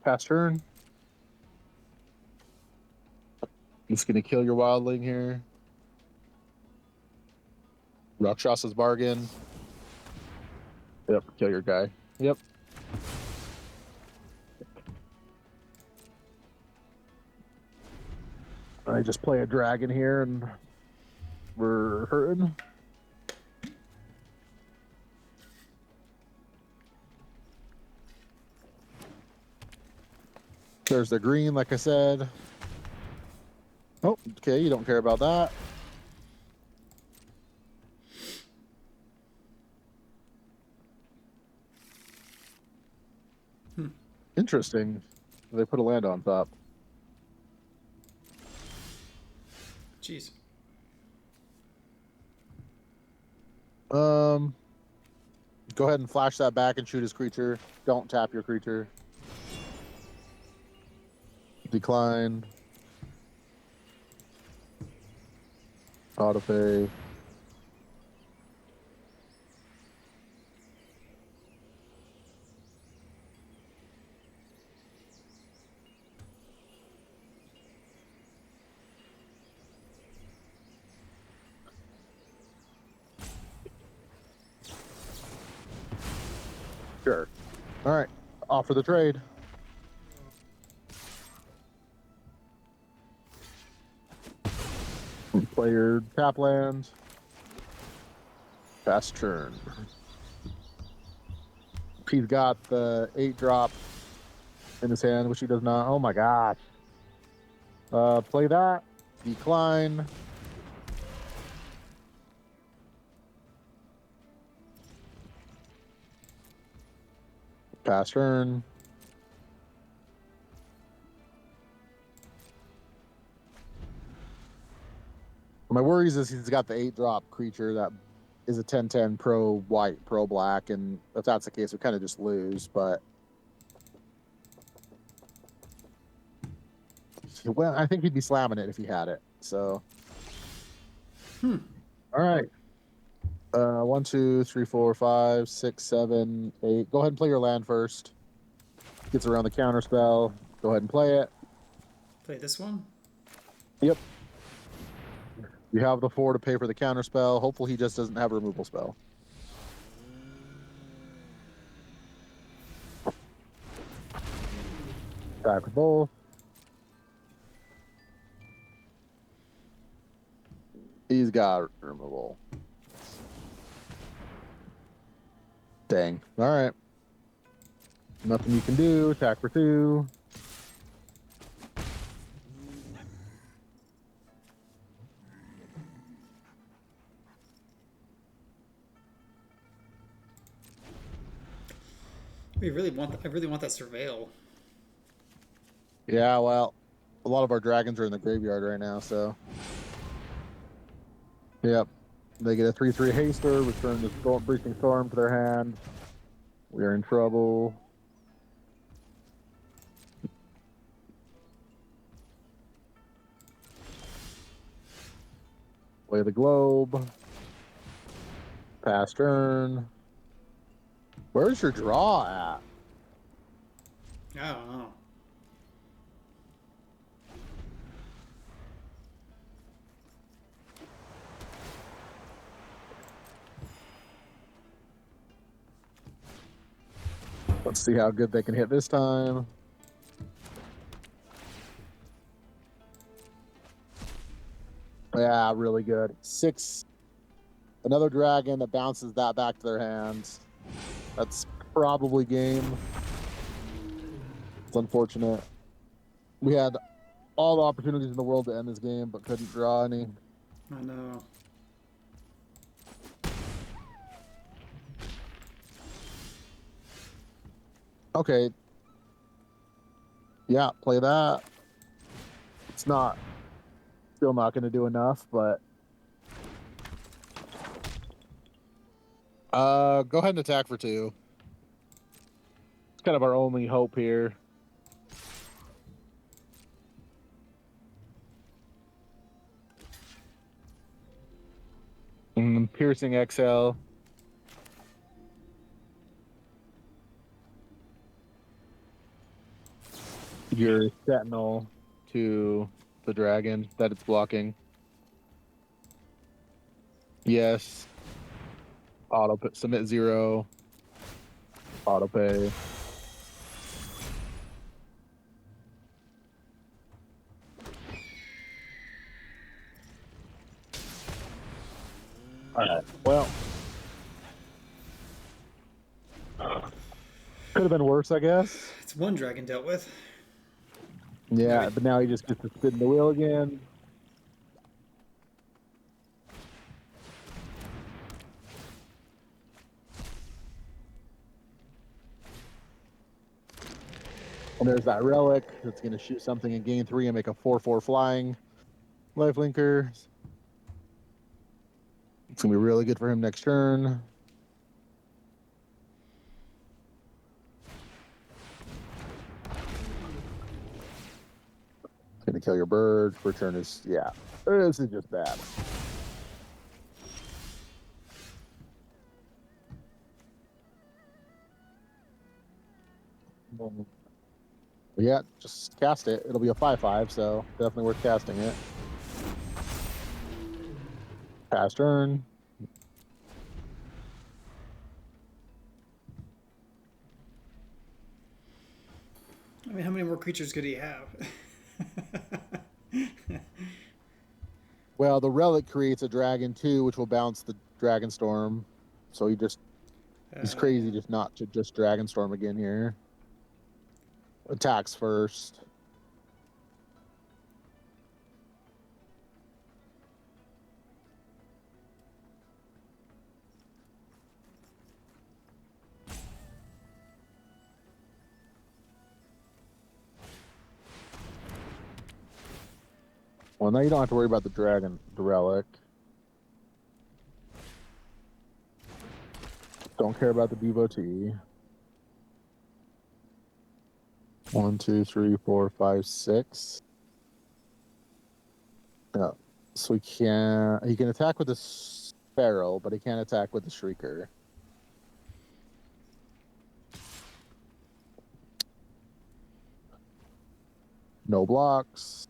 Pass turn. It's going to kill your wildling here. Rakshas's bargain. Yep, kill your guy. Yep. I just play a dragon here and we're hurting. There's the green, like I said. Oh, okay, you don't care about that. Interesting. They put a land on top. Jeez. Go ahead and flash that back and shoot his creature. Don't tap your creature. Decline. Autopay. Sure. All right. Offer the trade. Player tap land. Pass turn. He's got the 8-drop in his hand, which he does not. Oh my gosh. Play that. Decline. Pass turn. My worries is he's got the 8-drop creature that is a 10/10 pro white, pro black, and if that's the case, we kind of just lose. But well, I think he'd be slamming it if he had it. So, all right. 1, 2, 3, 4, 5, 6, 7, 8. Go ahead and play your land first. Gets around the counter spell. Go ahead and play it. Play this one? Yep. You have the 4 to pay for the counter spell. Hopefully he just doesn't have a removal spell. Attack with both. He's got removal. Dang. All right. Nothing you can do. Attack for 2. I really want that surveil. Yeah, well, a lot of our dragons are in the graveyard right now, so. Yep. They get a 3/3 haster, return the Breaching Storm to their hand. We are in trouble. Play the globe. Pass turn. Where's your draw at? I don't know. Let's see how good they can hit this time. Yeah, really good. 6. Another dragon that bounces that back to their hands. That's probably game. It's unfortunate. We had all the opportunities in the world to end this game, but couldn't draw any. I know. Okay. Yeah, play that. It's still not going to do enough, but go ahead and attack for 2. It's kind of our only hope here. Piercing exhale. Your sentinel to the dragon that it's blocking. Yes. Auto submit 0. Auto pay. All right. Well, could have been worse, I guess. It's one dragon dealt with. Yeah, but now he just gets to spin the wheel again. And there's that relic that's going to shoot something in gain 3 and make a 4/4 flying lifelinker. It's going to be really good for him next turn. It's going to kill your bird. Return is, yeah. This is just bad. Yeah, just cast it. It'll be a 5/5, so definitely worth casting it. Pass turn. I mean, how many more creatures could he have? Well, the relic creates a dragon too, which will bounce the Dragonstorm. So he's crazy just not to just Dragonstorm again here. Attacks first. Well, now you don't have to worry about the relic. Don't care about the devotee. 1, 2, 3, 4, 5, 6. No. So he can attack with the Sparrow, but he can't attack with the Shrieker. No blocks.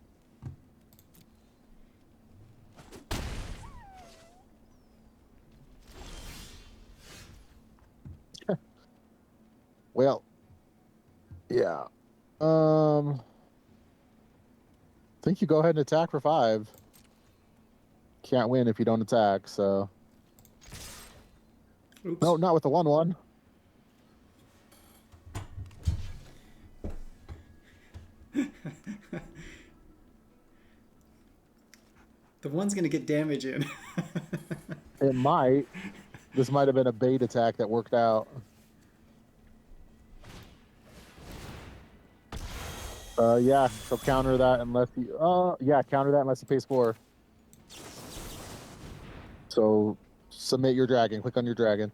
Well, yeah. I think you go ahead and attack for 5. Can't win if you don't attack, so. Oops. No, not with the 1/1. The one's gonna get damage in. It might. This might have been a bait attack that worked out. Yeah, so counter that unless he counter that unless he pays 4. So submit your dragon. Click on your dragon.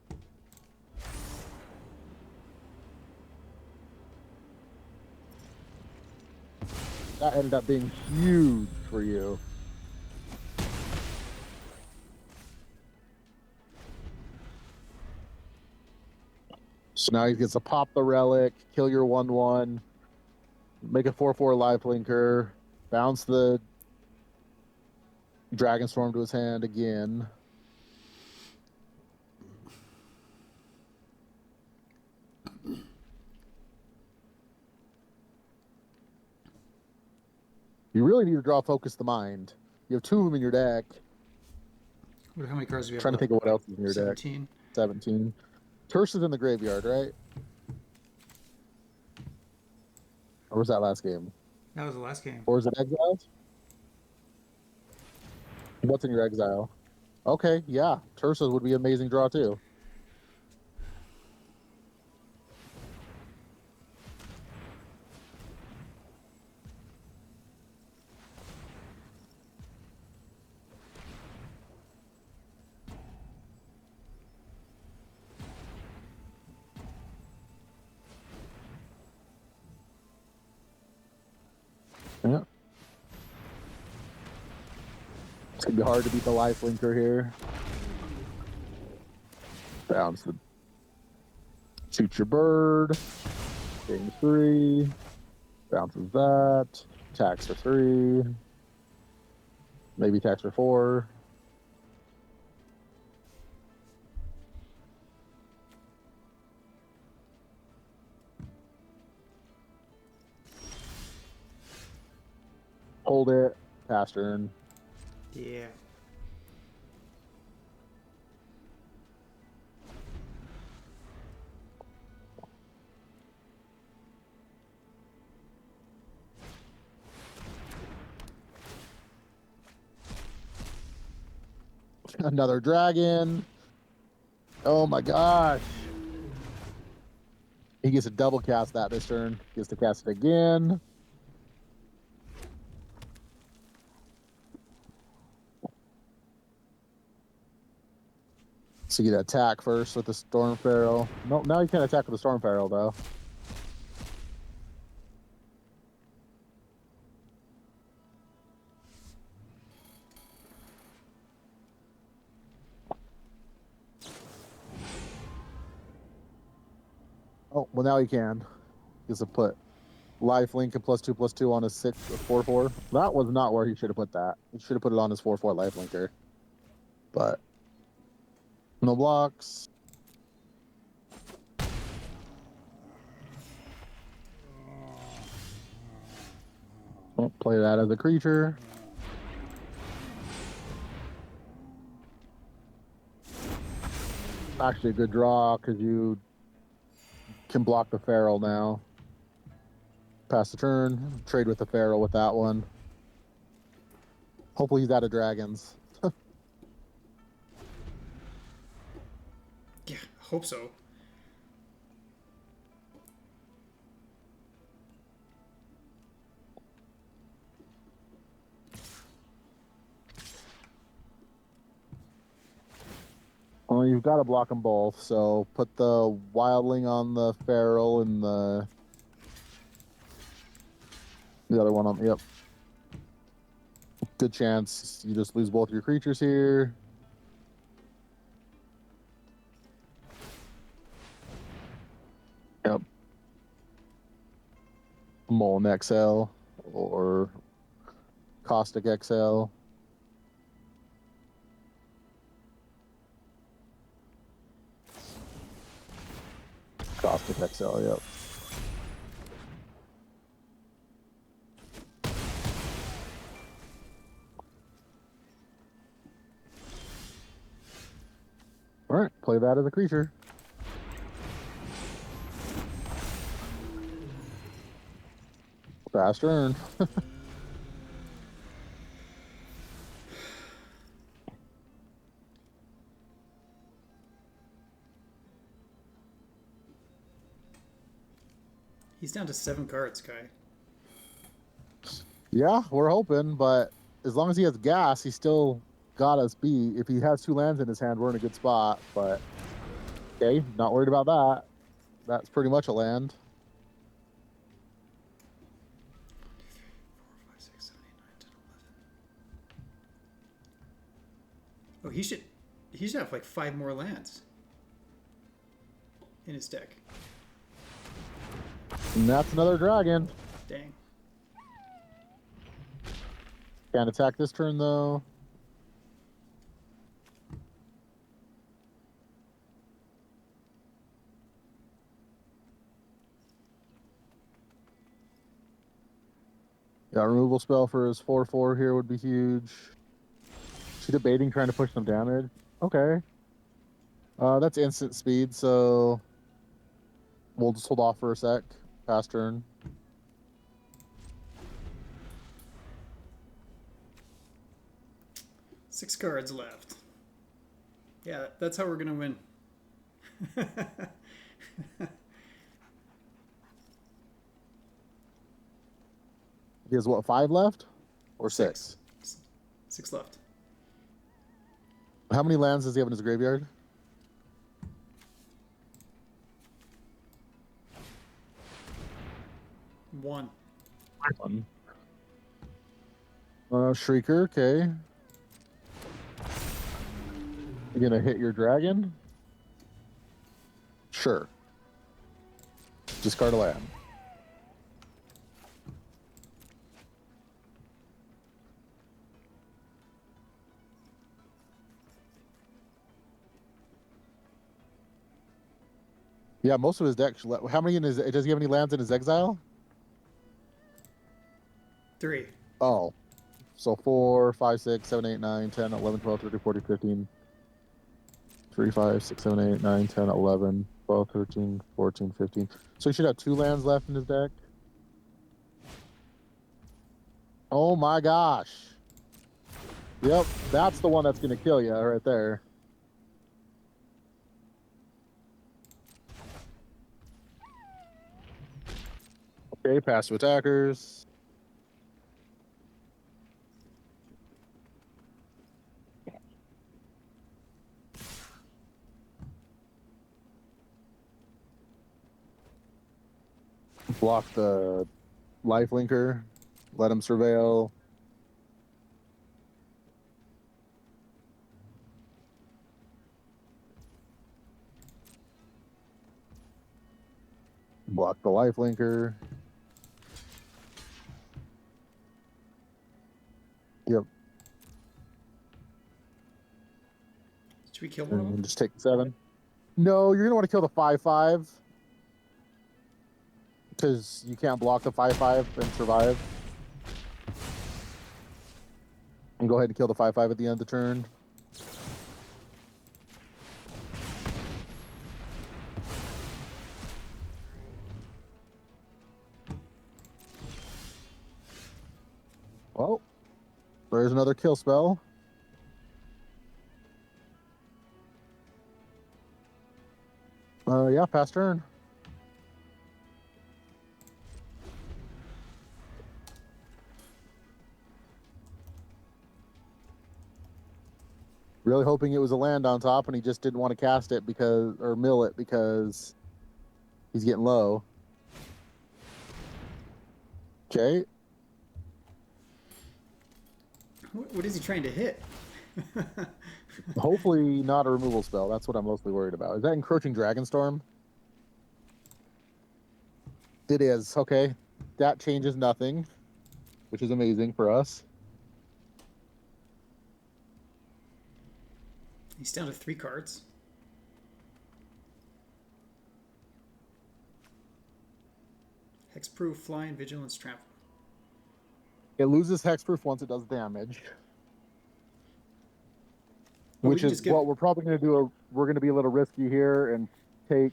That ended up being huge for you. So now he gets to pop the relic, kill your 1/1, make a 4/4 lifelinker, bounce the Dragonstorm to his hand again. You really need to draw Focus the Mind. You have 2 of them in your deck. How many cards do we have Trying left? to think of what else is in your 17. deck. 17. Terse is in the graveyard, right? Or was that last game? That was the last game. Or is it exiled? What's in your exile? Okay, yeah. Tersa would be an amazing draw too. Yeah. It's gonna be hard to beat the life linker here. Bounce the shoot your bird. Game 3. Bounces that. Tax for 3. Maybe tax for 4. Hold it. Pass turn. Yeah. Another dragon. Oh my gosh. He gets to double cast that this turn. Gets to cast it again. So you get to attack first with the Storm Pharaoh. No, now you can't attack with the Storm Pharaoh though. Oh, well now he can. He gets to put life link and +2/+2 on his 4/4. That was not where he should have put that. He should have put it on his 4/4 life linker. But no blocks. Won't play that as a creature. Actually a good draw because you can block the Feral now. Pass the turn, trade with the Feral with that one. Hopefully he's out of dragons. Yeah, hope so. Well, you've got to block them both, so put the Wildling on the Feral and the other one on. Yep. Good chance you just lose both your creatures here. Yep. Molten XL or Caustic XL. Caustic XL, yep. All right, play that as a creature. Fast turn. He's down to 7 cards, Kai. Yeah, we're hoping, but as long as he has gas, he still got us beat. If he has 2 lands in his hand, we're in a good spot. But okay, not worried about that. That's pretty much a land. 4, 5, 6, 7, 8, 9, 10, 11. Oh, he should have like 5 more lands in his deck. And that's another dragon. Dang. Can't attack this turn though. Yeah, removal spell for his 4/4 here would be huge. She debating trying to push some damage. Okay. That's instant speed, so we'll just hold off for a sec. Pass turn. Six cards left. Yeah, that's how we're gonna win. He has what, 5 left? Or Six. 6? 6 left. How many lands does he have in his graveyard? One. One. Shrieker, okay. You gonna hit your dragon? Sure. Discard a land. Yeah, most of his deck. How many in his? Does he have any lands in his exile? 3. Oh, so 4, 5, 6, 7, 8, 9, 10, 11, 12, 13, 14, 15. 3, 5, 6, 7, 8, 9, 10, 11, 12, 13, 14, 15. So he should have 2 lands left in his deck. Oh my gosh. Yep, that's the one that's going to kill you right there. Okay, passive attackers. Block the lifelinker. Let him surveil. Block the lifelinker. Yep. Should we kill one of them? And just take 7. No, you're going to want to kill the 5/5. Because you can't block the 5/5 and survive. And go ahead and kill the 5/5 at the end of the turn. Well, there's another kill spell. Yeah, pass turn. Really hoping it was a land on top, and he just didn't want to cast it or mill it because he's getting low. Okay. What is he trying to hit? Hopefully not a removal spell. That's what I'm mostly worried about. Is that Encroaching Dragonstorm? It is. Okay. That changes nothing, which is amazing for us. He's down to 3 cards. Hexproof, Flying, Vigilance, Trample. It loses hexproof once it does damage. But Which is what we're probably going to do. We're going to be a little risky here and take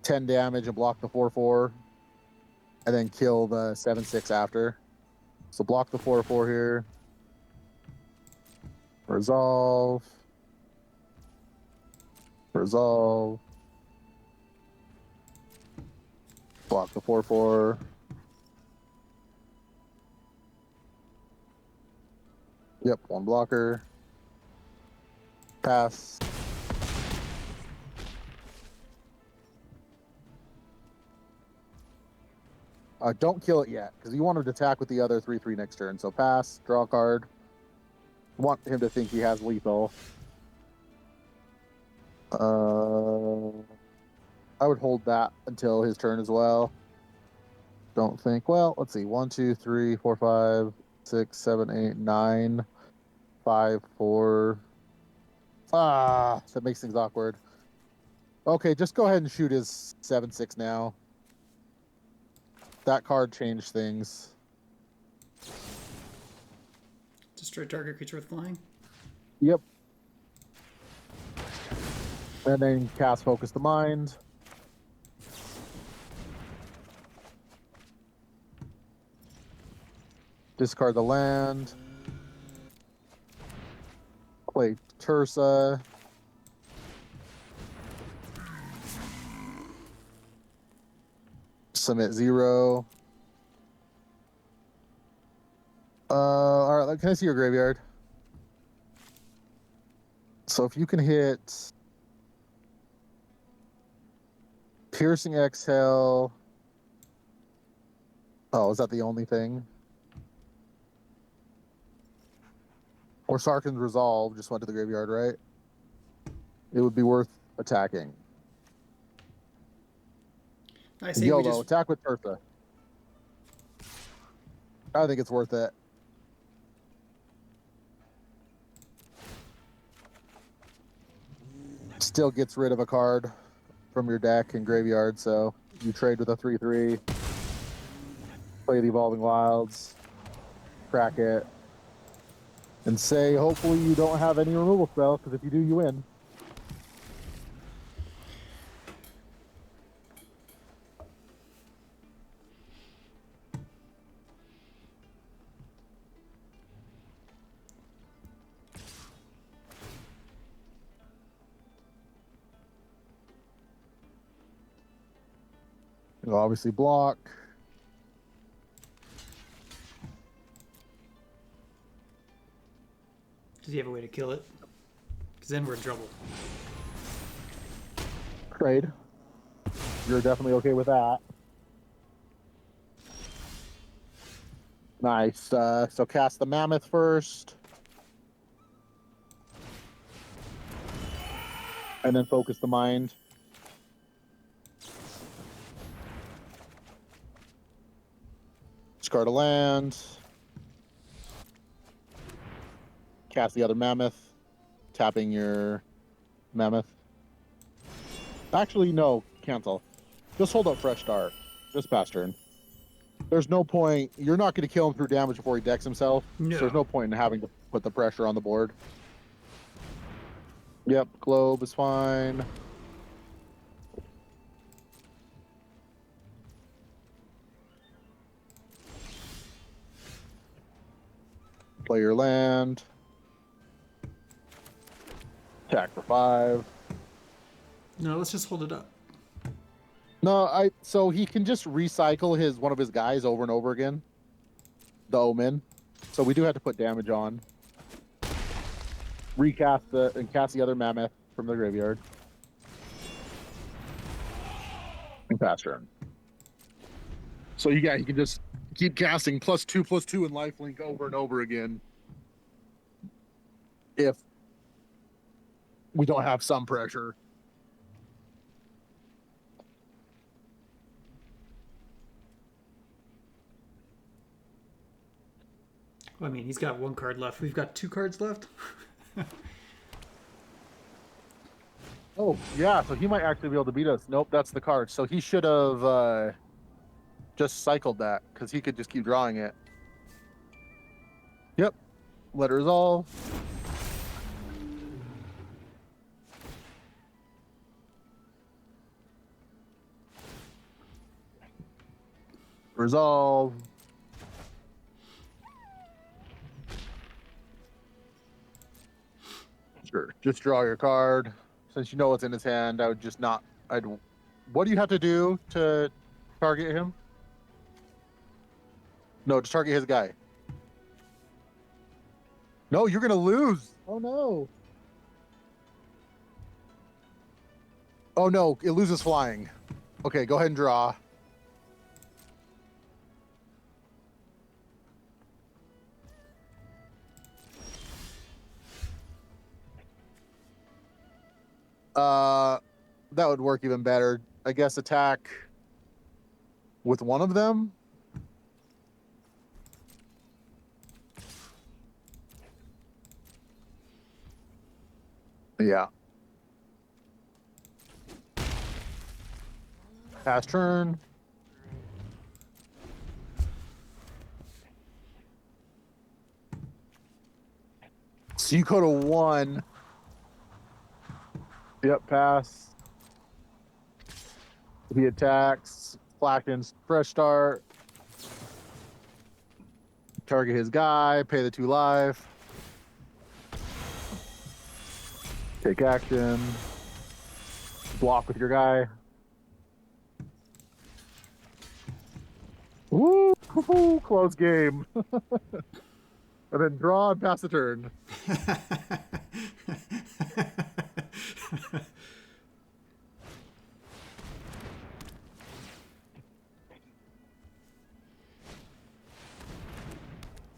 10 damage and block the 4/4, and then kill the 7/6 after. So block the 4/4 here. Resolve. Resolve. Block the 4/4. Yep, 1 blocker. Pass. Don't kill it yet, because you want him to attack with the other 3/3 next turn. So pass, draw a card. Want him to think he has lethal. I would hold that until his turn as well. Don't think. Well, let's see. 1, 2, 3, 4, 5, 6, 7, 8, 9, 5, 4. That makes things awkward. Okay, just go ahead and shoot his 7/6 now. that card changed things. Destroy target creature with flying. Yep. And then cast Focus the Mind. Discard the land. Play Tursa. Submit 0. All right, can I see your graveyard? So if you can hit Piercing Exhale. Oh, is that the only thing? Or Sarkhan's Resolve just went to the graveyard, right? It would be worth attacking. I say YOLO, we just attack with Tursa. I think it's worth it. Still gets rid of a card from your deck and graveyard, so you trade with a 3/3. Play the Evolving Wilds. Crack it. And say, hopefully you don't have any removal spells, because if you do, you win. You'll obviously block. Does he have a way to kill it? Because then we're in trouble. Trade. You're definitely okay with that. Nice. So cast the Mammoth first. And then Focus the Mind. Discard a land. Cast the other Mammoth. Tapping your Mammoth. Actually, no. Cancel. Just hold up Fresh Start. Just pass turn. There's no point. You're not going to kill him through damage before he decks himself. No. So there's no point in having to put the pressure on the board. Yep, Globe is fine. Play your land. Attack for 5. No, let's just hold it up. No, so he can just recycle one of his guys over and over again. The Omen. So we do have to put damage on. Recast and cast the other Mammoth from the graveyard. And pass turn. So you can just keep casting +2/+2 and lifelink over and over again. If we don't have some pressure. Well, I mean, he's got 1 card left. We've got 2 cards left. Oh, yeah, so he might actually be able to beat us. Nope, that's the card. So he should have just cycled that, because he could just keep drawing it. Yep. Let it resolve. Resolve. Sure. Just draw your card. Since you know what's in his hand, I would just not. What do you have to do to target him? No, just target his guy. No, you're gonna lose. Oh no. Oh no, it loses flying. Okay, go ahead and draw. That would work even better. I guess attack with one of them. Yeah. Pass turn. So you go to 1. Yep, pass. He attacks. Flackens, fresh start. Target his guy, pay the 2 life. Take action. Block with your guy. Woo! Close game. And then draw and pass the turn.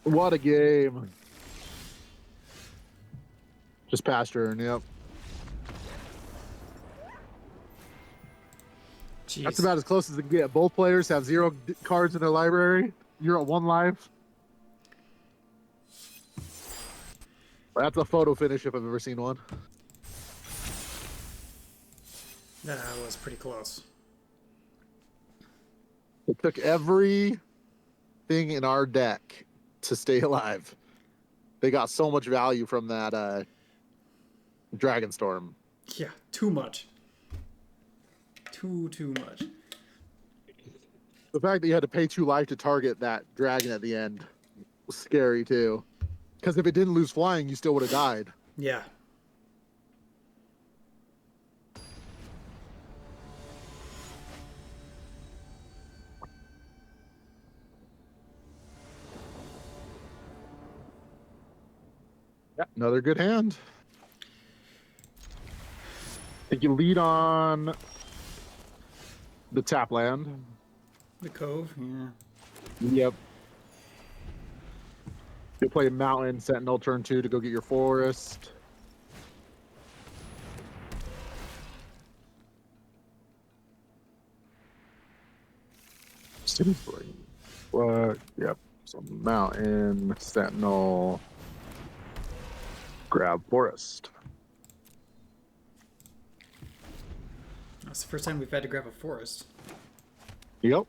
What a game. Just pass turn, yep. Jeez. That's about as close as it can get. Both players have 0 cards in their library. You're at 1 life. That's a photo finish if I've ever seen one. That was pretty close. It took everything in our deck to stay alive. They got so much value from that Dragonstorm. Yeah, too much. Too much. The fact that you had to pay 2 life to target that dragon at the end was scary too. Because if it didn't lose flying, you still would have died. Yeah. Yeah, another good hand. I think you lead on the tap land. The Cove, yeah. Yep. You play Mountain Sentinel turn 2 to go get your forest. City Spring. What? Yep. So Mountain Sentinel. Grab forest. That's the first time we've had to grab a forest. Yep.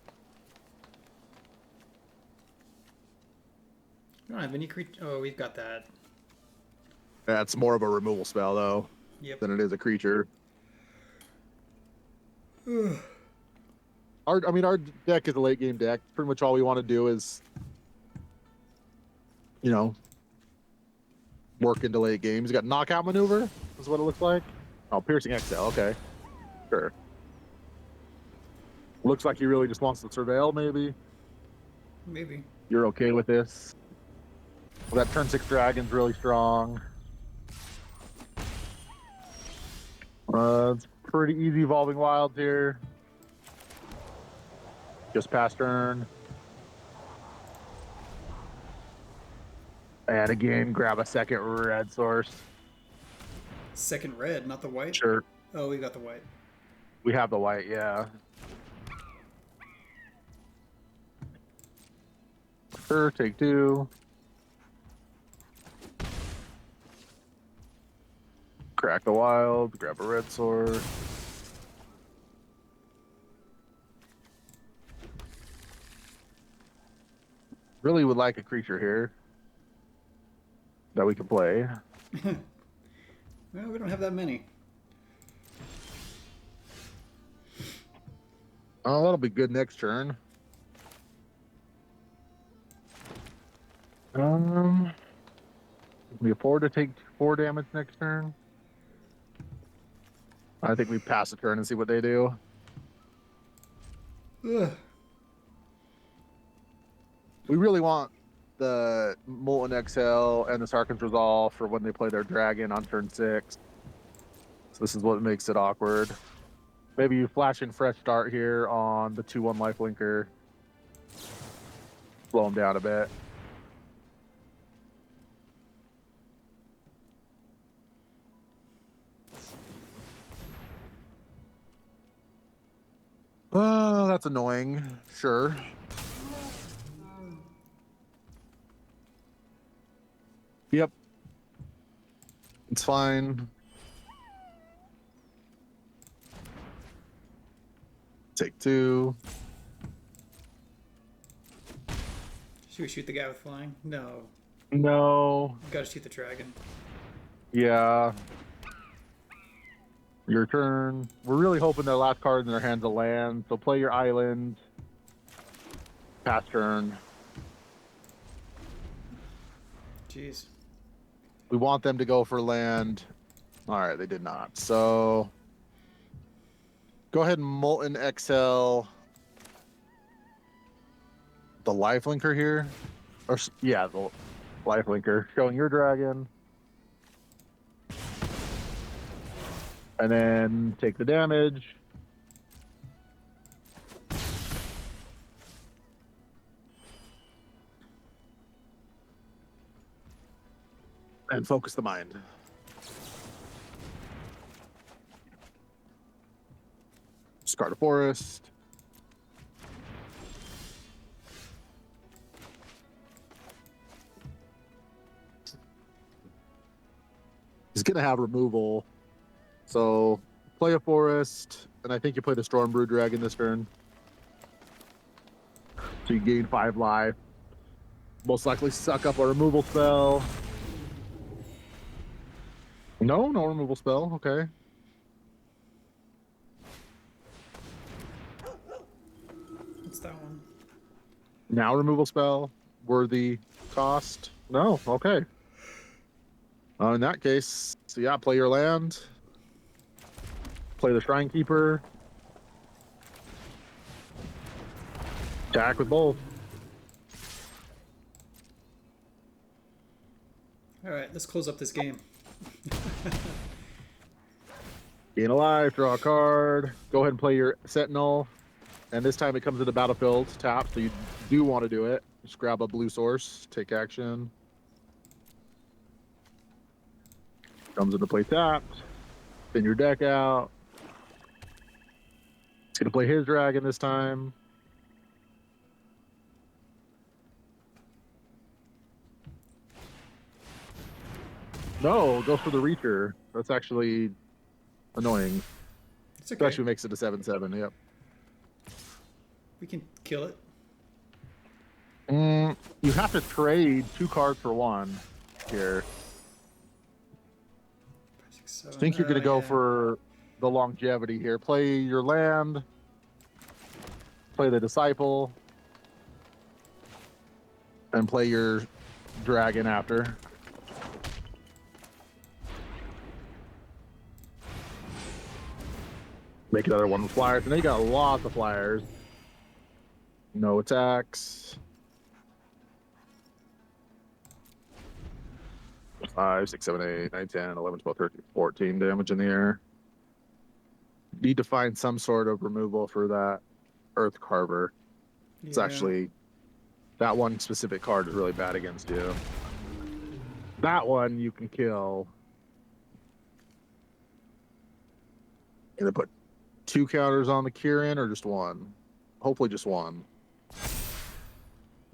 We don't have any creature. Oh, we've got that. That's more of a removal spell though than it is a creature. Our deck is a late game deck. Pretty much all we want to do is, work into late games. You got knockout maneuver, is what it looks like. Oh, piercing exhale. Okay, sure. Looks like he really just wants to surveil. Maybe. You're okay with this. Well, that turn 6 dragon's really strong. It's pretty easy evolving wilds here. Just pass turn. And again, grab a second red source. Second red, not the white? Sure. Oh, we got the white. We have the white, yeah. Sure, take 2. Crack the wild, grab a red sword. Really would like a creature here that we can play. Well, we don't have that many. Oh, that'll be good next turn. We afford to take 4 damage next turn. I think we pass the turn and see what they do. Ugh. We really want the Molten Exhale and the Sarkhan's Resolve for when they play their dragon on turn 6. So this is what makes it awkward. Maybe you flash in Fresh Start here on the 2/1 lifelinker. Slow him down a bit. Oh, that's annoying. Sure. Yep. It's fine. Take 2. Should we shoot the guy with flying? No. No. Gotta shoot the dragon. Yeah. Your turn. We're really hoping their last card in their hands will land. So play your island. Pass turn. Jeez. We want them to go for land. All right, they did not. So go ahead and Molten Exhale the Lifelinker here. Or, yeah, the Lifelinker. Showing your dragon. And then take the damage. And focus the mind. Discard a forest. He's going to have removal. So play a forest, and I think you play the Stormbrew Dragon this turn. So you gain 5 life. Most likely suck up a removal spell. No removal spell. Okay. What's that one? Now removal spell. Worthy cost. No. Okay. In that case, so yeah, play your land. Play the Shrine Keeper. Attack with both. All right, let's close up this game. Gain a life, draw a card. Go ahead and play your Sentinel. And this time it comes to the battlefield tap, so you do want to do it. Just grab a blue source, take action. Comes into play tapped. Spin your deck out. It's going to play his dragon this time. No, go for the Reacher. That's actually annoying. It's okay. Especially makes it a 7/7. Yep. We can kill it. You have to trade 2 cards for 1 here. 5, 6, 7. I think you're going to go for the longevity here. Play your land. Play the Disciple. And play your dragon after. Make another one with flyers. And they got lots of flyers. No attacks. 5, 6, 7, 8, 9, 10, 11, 12, 13, 14 damage in the air. Need to find some sort of removal for that Earth Carver. Yeah. It's actually, that one specific card is really bad against you. That one you can kill. Gonna put 2 counters on the Kirin or just 1? Hopefully just 1.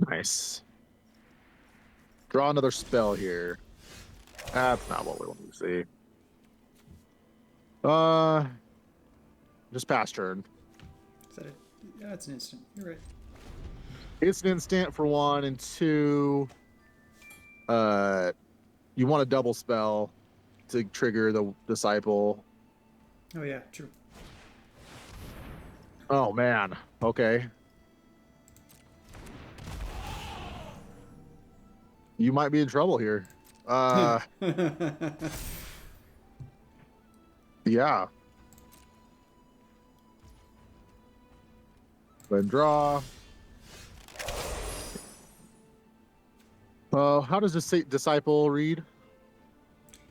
Nice. Draw another spell here. That's not what we want to see. Just pass turn. Is that it? Yeah, it's an instant. You're right. It's an instant for 1, and 2. You want a double spell to trigger the Disciple. Oh yeah, true. Oh man. Okay. You might be in trouble here. Yeah. Then draw. How does this Disciple read?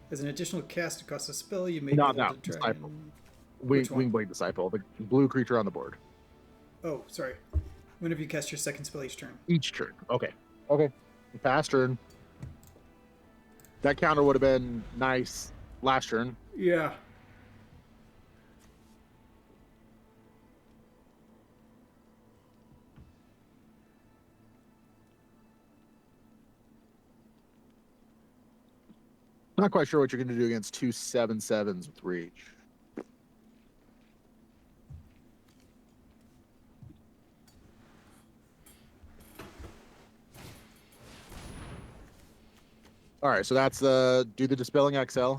As an additional cast to cost a spell, you may Not be able that to Disciple. dragon. Which one? Wingblade Disciple, the blue creature on the board. Oh, sorry. Whenever you cast your second spell each turn. Each turn. Okay. Pass turn. That counter would have been nice last turn. Yeah. Not quite sure what you're going to do against 2 7/7s with reach. All right, so that's do the Dispelling XL.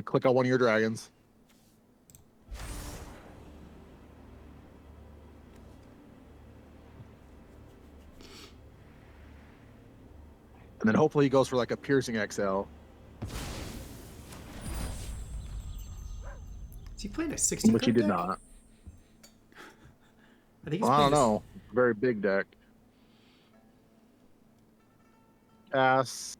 Click on one of your dragons. And then hopefully he goes for like a Piercing XL. Is he playing a 60 Which he card did deck? not. I think he's Well, I playing don't know. Very big deck. Pass.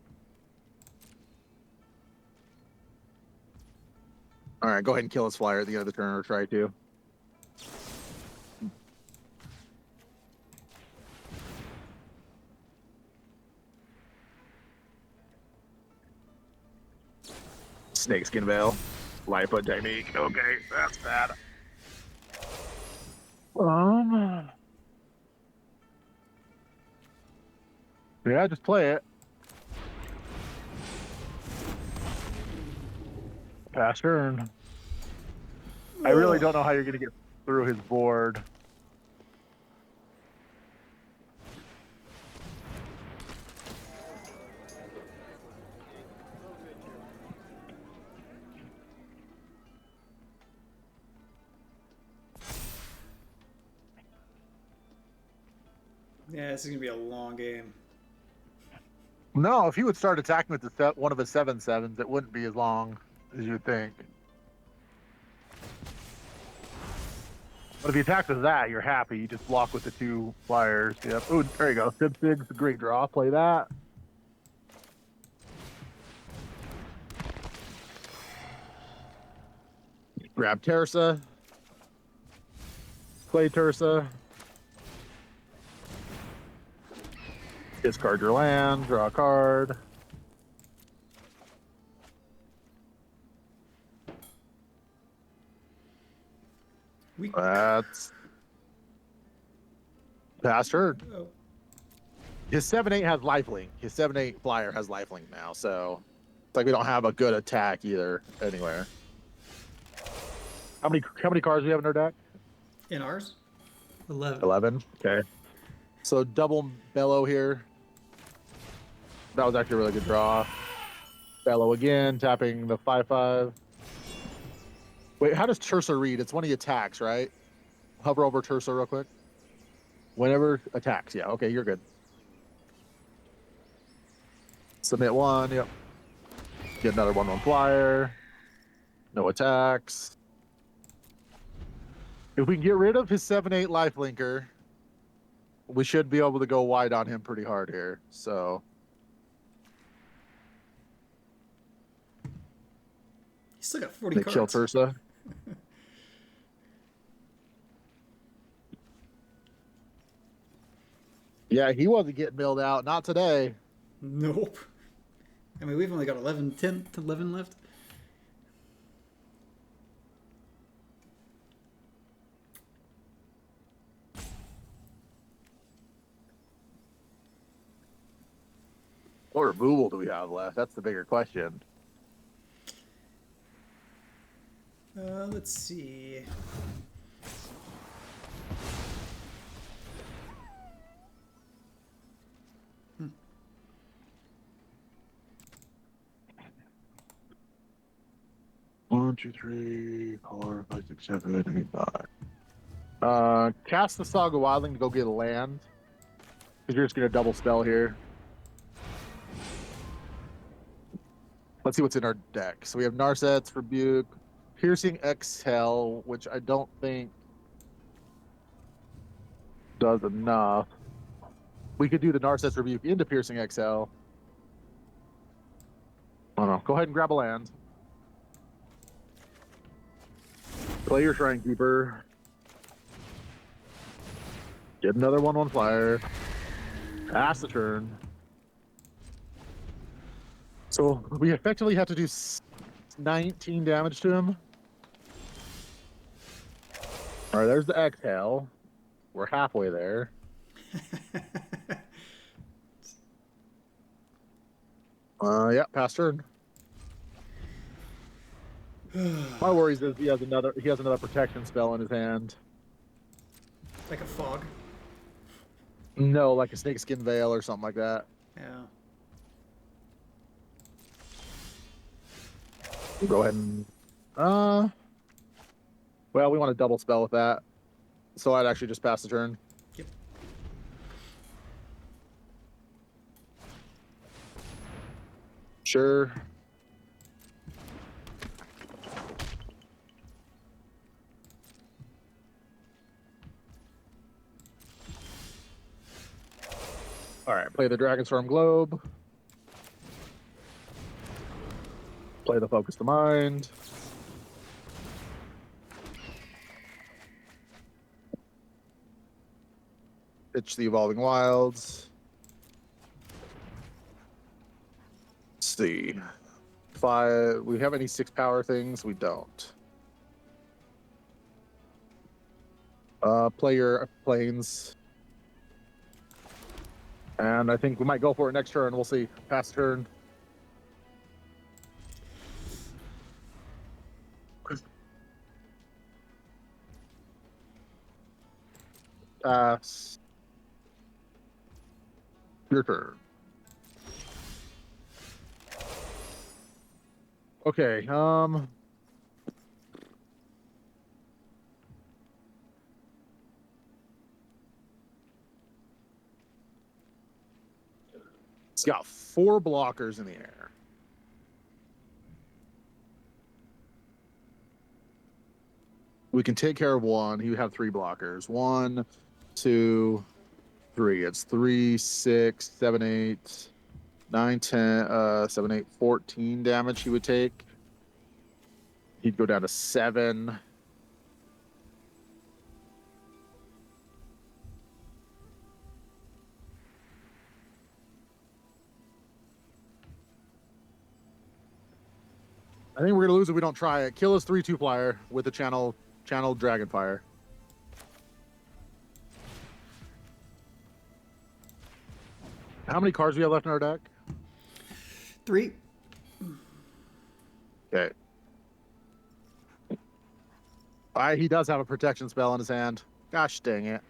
All right, go ahead and kill his flyer at the end of the turn, or try to. Snakeskin Veil. Lipo technique. Okay, that's bad. Yeah, just play it. Pass turn. I really don't know how you're going to get through his board. Yeah, this is gonna be a long game. No, if he would start attacking with the one of his 7/7s, it wouldn't be as long as you'd think. But if he attacks with that, you're happy. You just block with the 2 flyers. Yep. Oh, there you go. Sig's a great draw. Play that. Grab Tersa. Play Tersa. Discard your land. Draw a card. That's pass turn. Oh. His 7/8 has lifelink. His 7/8 flyer has lifelink now, so it's like we don't have a good attack either anywhere. How many cards do we have in our deck? In ours? 11. 11. Okay. So double Bellow here. That was actually a really good draw. Bellow again, tapping the 5/5. Wait, how does Tersa read? It's when he attacks, right? Hover over Tersa real quick. Whenever attacks, yeah. Okay, you're good. Submit 1, yep. Get another 1/1 flyer. No attacks. If we can get rid of his 7/8 lifelinker, we should be able to go wide on him pretty hard here. So He's still got 40 they cards. kill Tersa. Yeah, he wasn't getting milled out. Not today. Nope. I mean, we've only got 11 left. What removal do we have left? That's the bigger question. Let's see. One, two, three, 4, 5, 6, 7, 8, 9. Cast the Saga Wildling to go get a land. Because you're just going to double spell here. Let's see what's in our deck. So we have Narset's Rebuke, Piercing Exhale, which I don't think does enough. We could do the Narset's Rebuke into Piercing Exhale. Oh no, go ahead and grab a land. Play your Shrine Keeper. Get another 1/1 flyer. Pass the turn. So we effectively have to do 19 damage to him. All right, there's the exhale. We're halfway there. Yeah, pass turn. My worries is he has another protection spell in his hand. Like a fog. No, like a snakeskin veil or something like that. Yeah. Go ahead and well, we want to double spell with that. So I'd actually just pass the turn. Yep. Sure. All right, play the Dragonstorm Globe. Play the Focus the Mind. Pitch the Evolving Wilds. Let's see. 5. We have any 6 power things? We don't. Play your planes. And I think we might go for it next turn. We'll see. Pass turn. Pass. Your turn. Okay. It's got 4 blockers in the air. We can take care of one. You have 3 blockers. 1, 2, 3. It's 3, 6, 7, 8, 9, 10, 7, 8, 14 damage he would take. He'd go down to 7. I think we're gonna lose if we don't try it. Kill his 3/2 flyer with the channel Dragonfire. How many cards do we have left in our deck? 3. Okay. He does have a protection spell in his hand. Gosh dang it.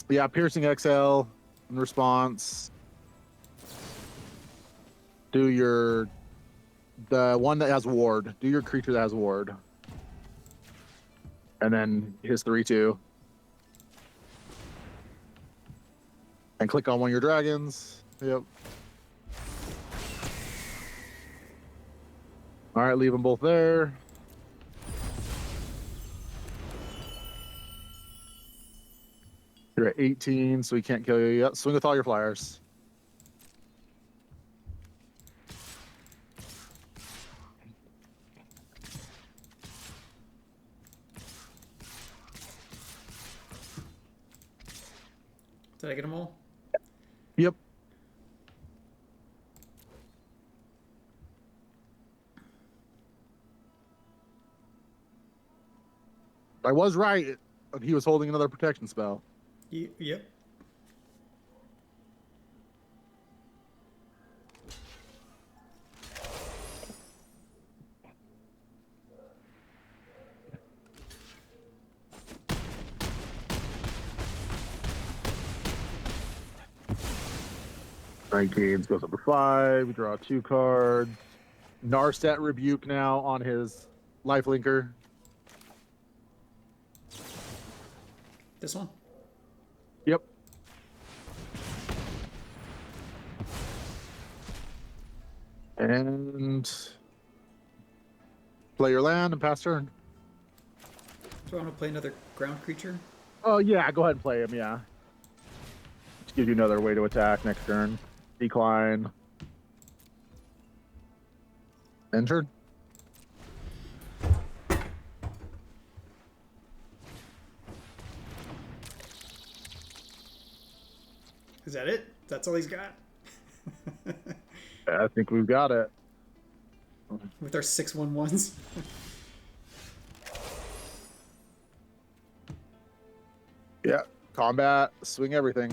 Yeah, Piercing XL in response. Do the one that has ward. Do your creature that has ward. And then his 3/2. And click on one of your dragons. Yep. All right, leave them both there. You're at 18, so we can't kill you yet. Swing with all your flyers. Did I get them all? Yep. I was right. He was holding another protection spell. Yep. Gains goes up to 5. We draw 2 cards. Narset Rebuke now on his lifelinker. This one? Yep. And play your land and pass turn. Do I want to play another ground creature? Oh, yeah, go ahead and play him, yeah. Just gives you another way to attack next turn. Decline. End turn. Is that it? That's all he's got? I think we've got it. With our 6/1/1s? Yeah. Combat, swing everything.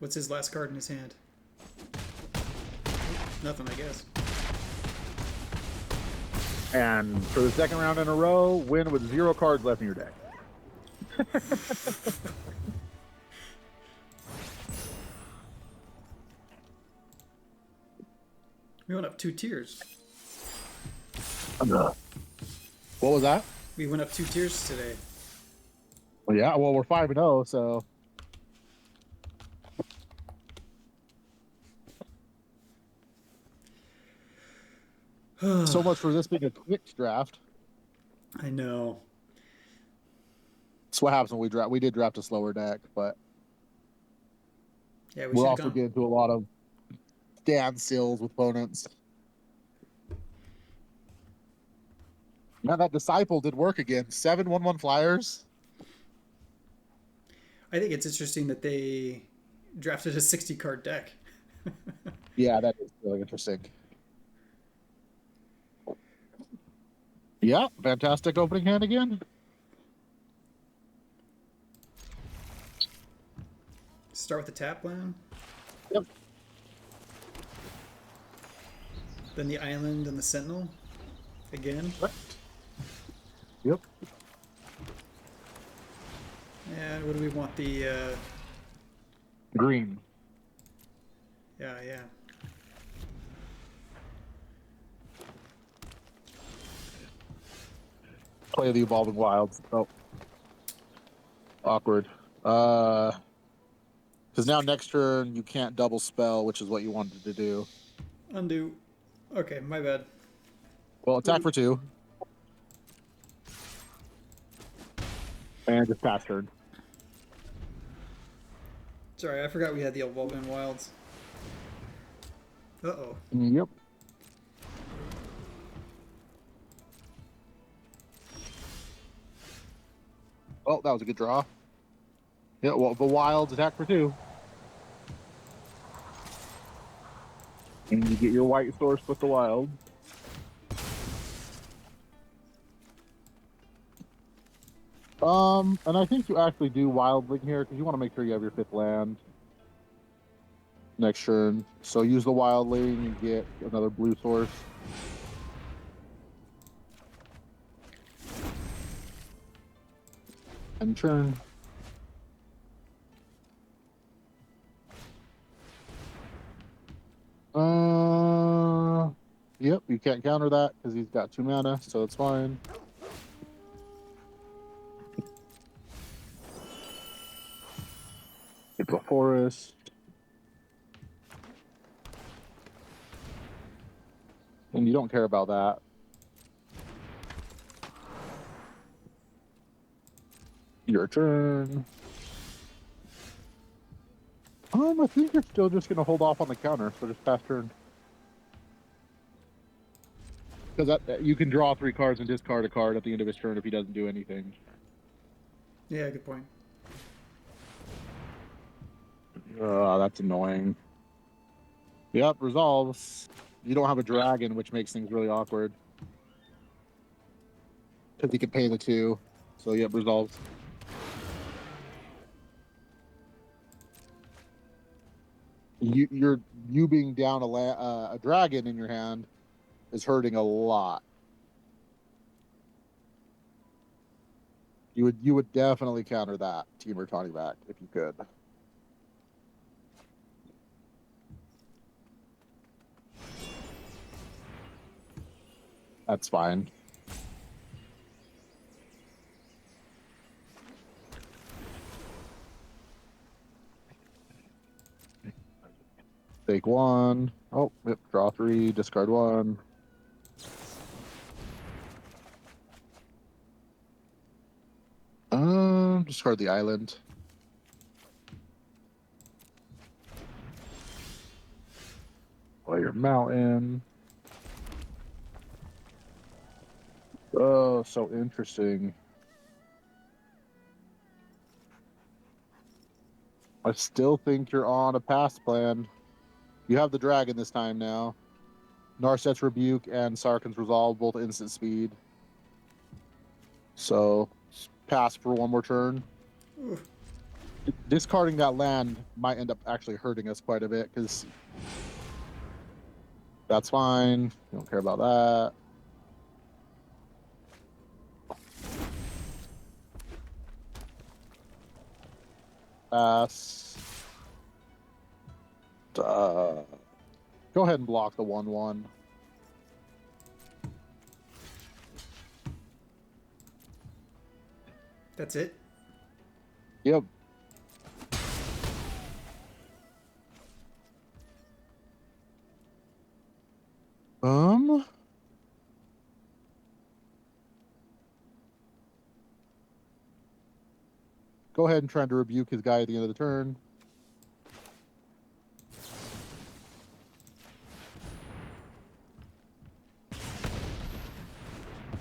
What's his last card in his hand? Nothing, I guess. And for the second round in a row, win with 0 cards left in your deck. We went up 2 tiers. What was that? We went up 2 tiers today. Well, yeah, well, we're 5-0, so. So much for this being a quick draft. I know. That's what happens when we draft. We did draft a slower deck, but Yeah, we're also getting to a lot of standstills with opponents. Now that Disciple did work again. 7 1/1 flyers. I think it's interesting that they drafted a 60 card deck. Yeah, that is really interesting. Yeah, fantastic opening hand again. Start with the tap land. Yep. Then the island and the sentinel. Again. Yep. And what do we want? The green. Yeah. Play the Evolving Wilds. Oh. Awkward. Because now next turn you can't double spell, which is what you wanted to do. Undo. Okay, my bad. Well, attack for 2. And just pass turn. Sorry, I forgot we had the Evolving Wilds. Uh-oh. Yep. Oh, that was a good draw. Yeah, well, the Wilds attack for 2. And you get your white source with the Wild. And I think you actually do Wildling here because you want to make sure you have your 5th land next turn. So use the Wildling and get another blue source. And turn. Yep, you can't counter that because he's got 2 mana, so it's fine. It's a forest. And you don't care about that. Your turn. I think you're still just going to hold off on the counter, so just pass turn. Because you can draw 3 cards and discard a card at the end of his turn if he doesn't do anything. Yeah, good point. That's annoying. Yep, resolves. You don't have a dragon, which makes things really awkward. Because he can pay the 2. So, yep, resolves. You being down a dragon in your hand is hurting a lot. You would definitely counter that Temur Tawny back if you could. That's fine. Take 1. Oh, yep, draw 3, discard 1. Discard the island. Play your mountain. Oh, so interesting. I still think you're on a pass plan. You have the dragon this time now. Narset's Rebuke and Sarkhan's Resolve, both instant speed. So, pass for 1 more turn. Ooh. discarding that land might end up actually hurting us quite a bit, because that's fine. We don't care about that. Pass. Go ahead and block the 1/1. That's it? Yep. Go ahead and try to rebuke his guy at the end of the turn.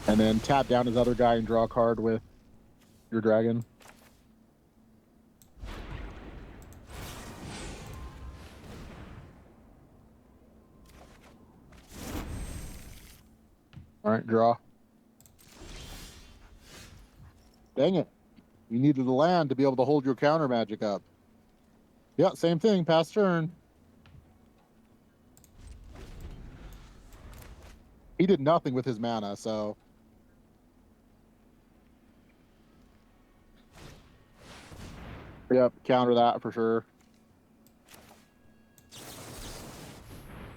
And then tap down his other guy and draw a card with your dragon. All right, draw. Dang it. You needed the land to be able to hold your counter magic up. Yeah, same thing. Pass turn. He did nothing with his mana, so... Yep, counter that for sure.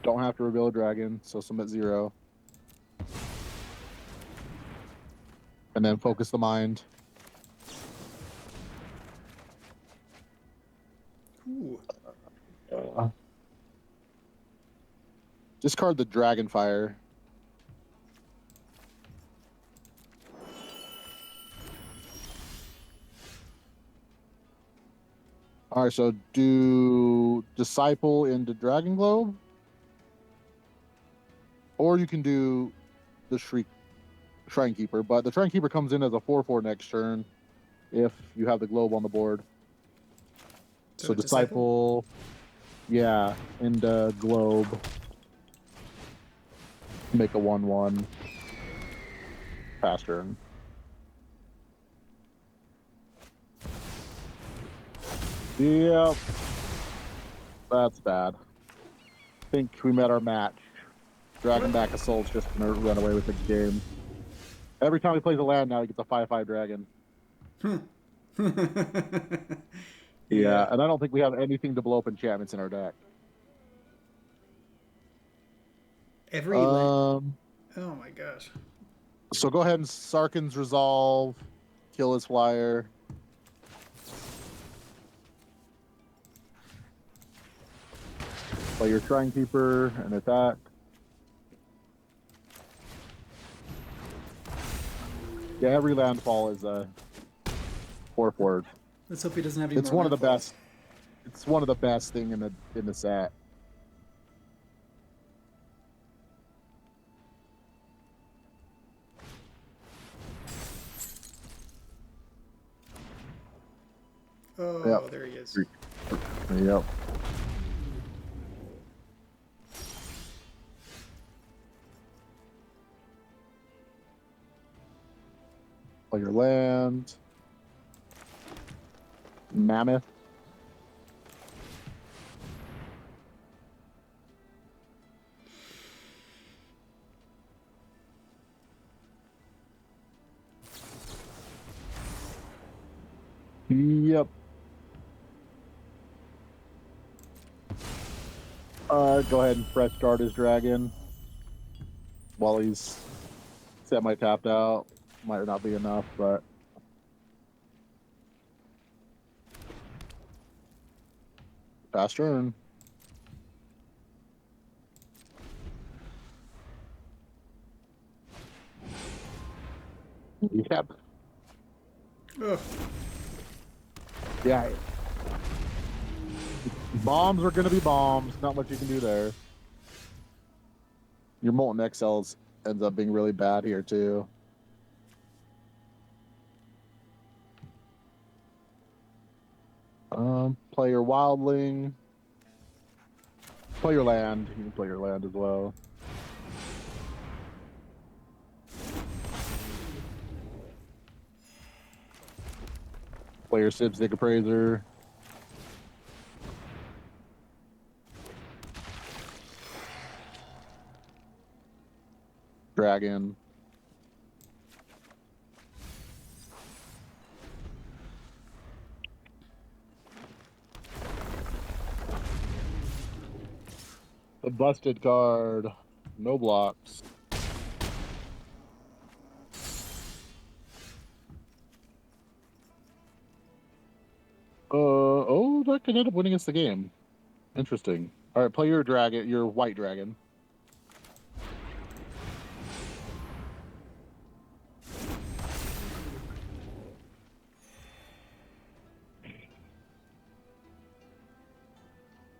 Don't have to reveal a dragon, so submit 0. And then focus the mind. Ooh. Discard the Dragonfire. All right, so do Disciple into Dragon Globe, or you can do the Shrine Keeper, but the Shrine Keeper comes in as a 4/4 next turn if you have the Globe on the board. So Disciple, yeah, into Globe, make a 1/1, pass turn. Yep, that's bad. I think we met our match. Dragonback Assault's just gonna run away with the game. Every time he plays a land now, he gets a 5/5 dragon. Yeah, and I don't think we have anything to blow up enchantments in our deck. Every land. Oh my gosh. So go ahead and Sarkhan's Resolve, kill his flyer. Play your Shrine Keeper and attack. Yeah, every landfall is a 4/4. Let's hope he doesn't have any It's more one of the landfalls. best. It's one of the best thing in the set. Oh, Yep. there he is. Yep. Play your land. Mammoth. Yep. Go ahead and fresh start his dragon while he's semi-tapped out. Might not be enough, but pass turn. Yep. Ugh. Yeah. Bombs are going to be bombs. Not much you can do there. Your Molten Exiles ends up being really bad here, too. Play your Wildling. Play your land. You can play your land as well. Play your Sipstick Appraiser. Dragon. A busted card. No blocks. Oh, that could end up winning us the game. Interesting. All right, play your dragon, your white dragon.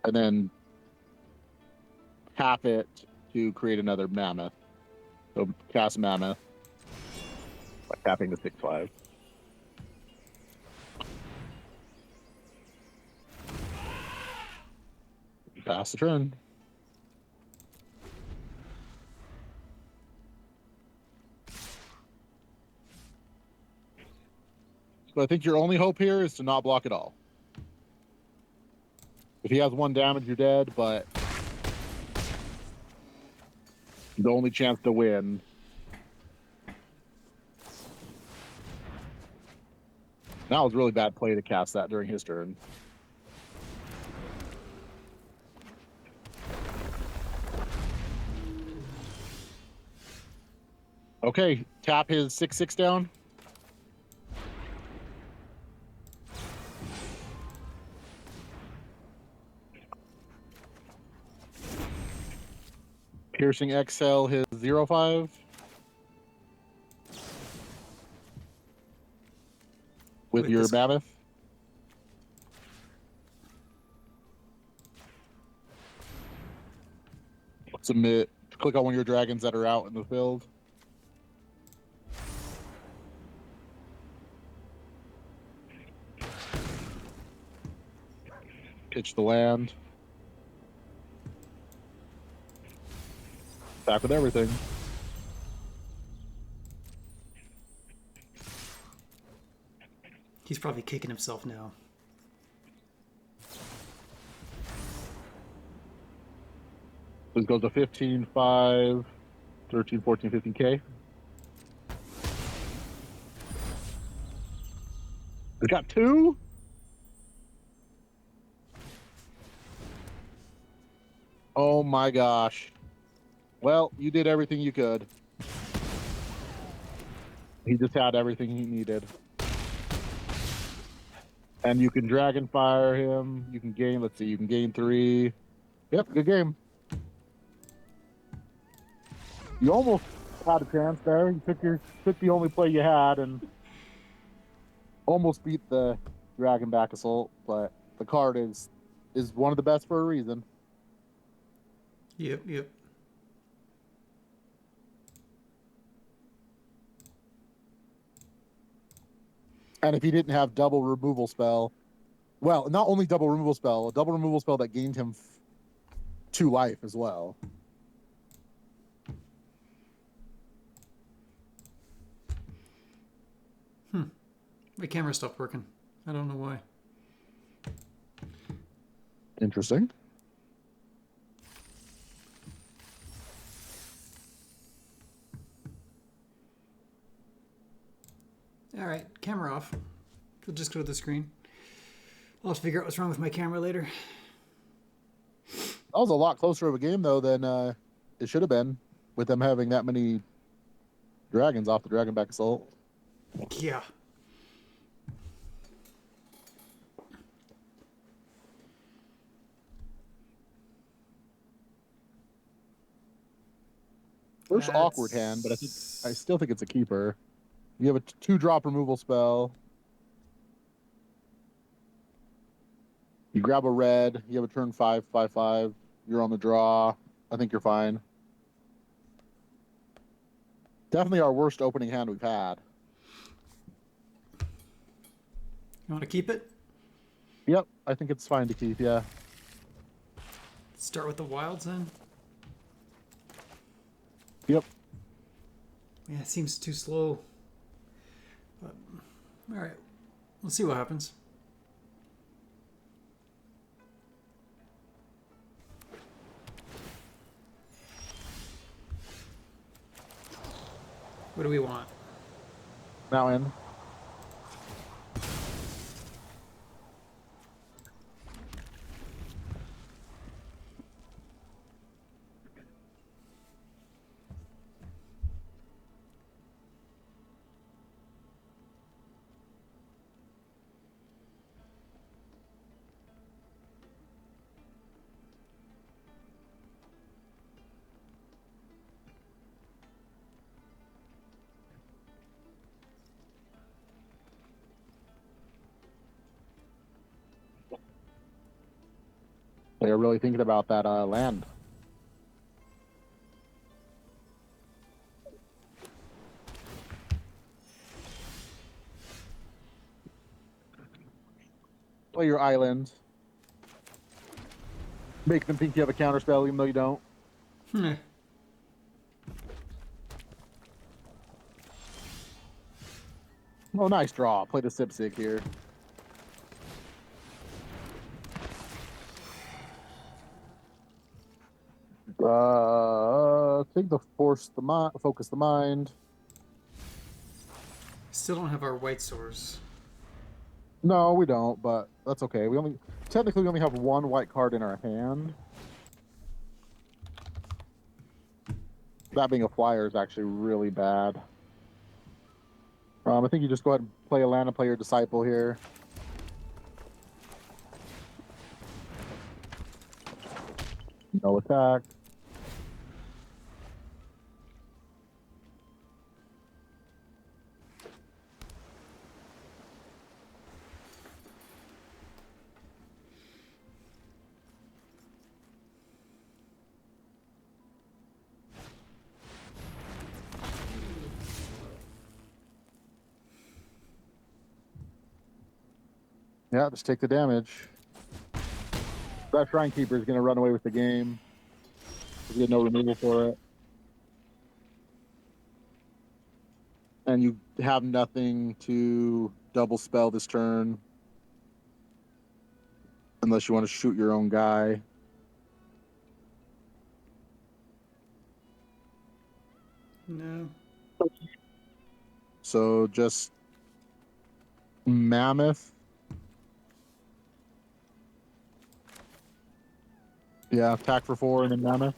And then tap it to create another mammoth. So cast mammoth by tapping the 6/5. Pass the turn. So I think your only hope here is to not block at all. If he has 1 damage, you're dead, but the only chance to win. That was really bad play to cast that during his turn. Okay, tap his 6/6 down. Piercing Exhale his 0/5. With your mammoth. Submit. Click on one of your dragons that are out in the field. Pitch the land. Attack with everything. He's probably kicking himself now. This goes to 15, 5, 13, 14, 15K. It's got 2? Oh my gosh. Well, you did everything you could. He just had everything he needed. And you can Dragon Fire him. You can gain, let's see, you can gain 3. Yep, good game. You almost had a chance there. You took the only play you had and almost beat the Dragon Back Assault, but the card is one of the best for a reason. Yep. And if he didn't have double removal spell, well, not only double removal spell, a double removal spell that gained him 2 life as well. My camera stopped working. I don't know why. Interesting. All right, camera off. We'll just go to the screen. I'll have to figure out what's wrong with my camera later. That was a lot closer of a game, though, than it should have been, with them having that many dragons off the Dragon Back Assault. Yeah. First awkward hand, but I still think it's a keeper. You have a 2-drop removal spell. You grab a red. You have a turn 5, 5, 5. You're on the draw. I think you're fine. Definitely our worst opening hand we've had. You want to keep it? Yep, I think it's fine to keep, yeah. Start with the wilds then? Yep. Yeah, it seems too slow. But, all right, we'll see what happens. What do we want? Mountain. They're really thinking about that land. Play your island. Make them think you have a counterspell, even though you don't. Oh, nice draw. Play the Sipsig here. Take the focus the mind. Still don't have our white source. No, we don't, but that's okay. We only have one white card in our hand. That being a flyer is actually really bad. I think you just go ahead and play a land and play your disciple here. No attack. Yeah, just take the damage. That Shrine Keeper is going to run away with the game. You get no removal for it. And you have nothing to double spell this turn. Unless you want to shoot your own guy. No. So just Mammoth. Yeah, attack for 4 and then Mammoth.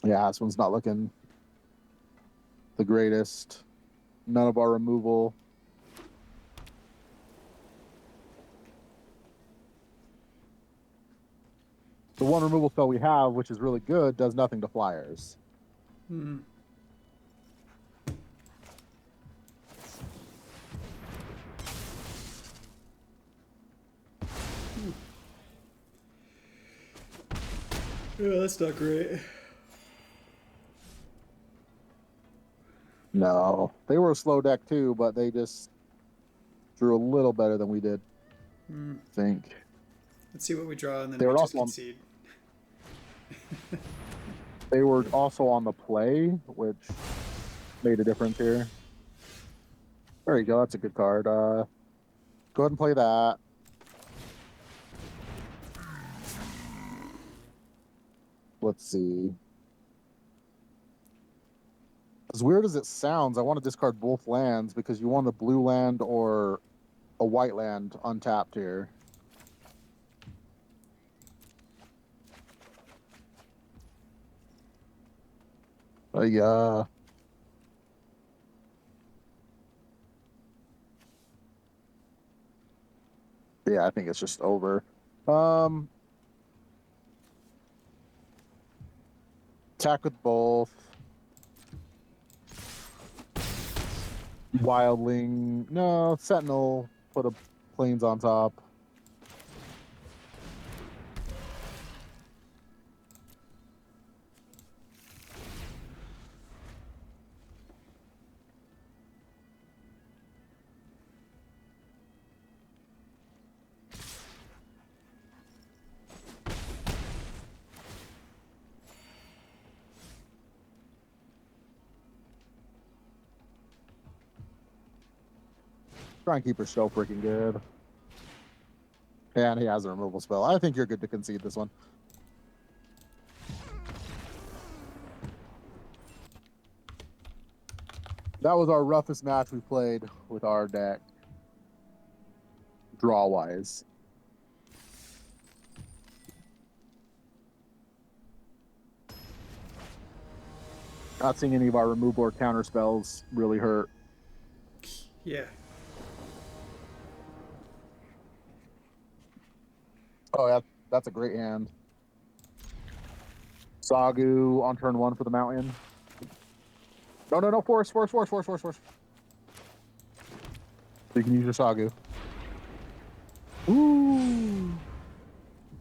Yeah, this one's not looking the greatest. None of our removal. The one removal spell we have, which is really good, does nothing to flyers. Hmm. Yeah, that's not great. No, they were a slow deck too, but they just drew a little better than we did. I think. Let's see what we draw, and then They we were just also concede. they were also on the play, which made a difference here. There you go. That's a good card. Go ahead and play that. Let's see. As weird as it sounds, I want to discard both lands because you want a blue land or a white land untapped here. Yeah. Yeah, I think it's just over. Attack with both. Wildling. No, Sentinel. Put a planes on top. Shrine Keeper's so freaking good. And he has a removal spell. I think you're good to concede this one. That was our roughest match we played with our deck, draw-wise. Not seeing any of our removal or counter spells really hurt. Yeah. Oh, yeah, that's a great hand. Sagu on turn 1 for the mountain. No, force. So you can use your Sagu. Ooh.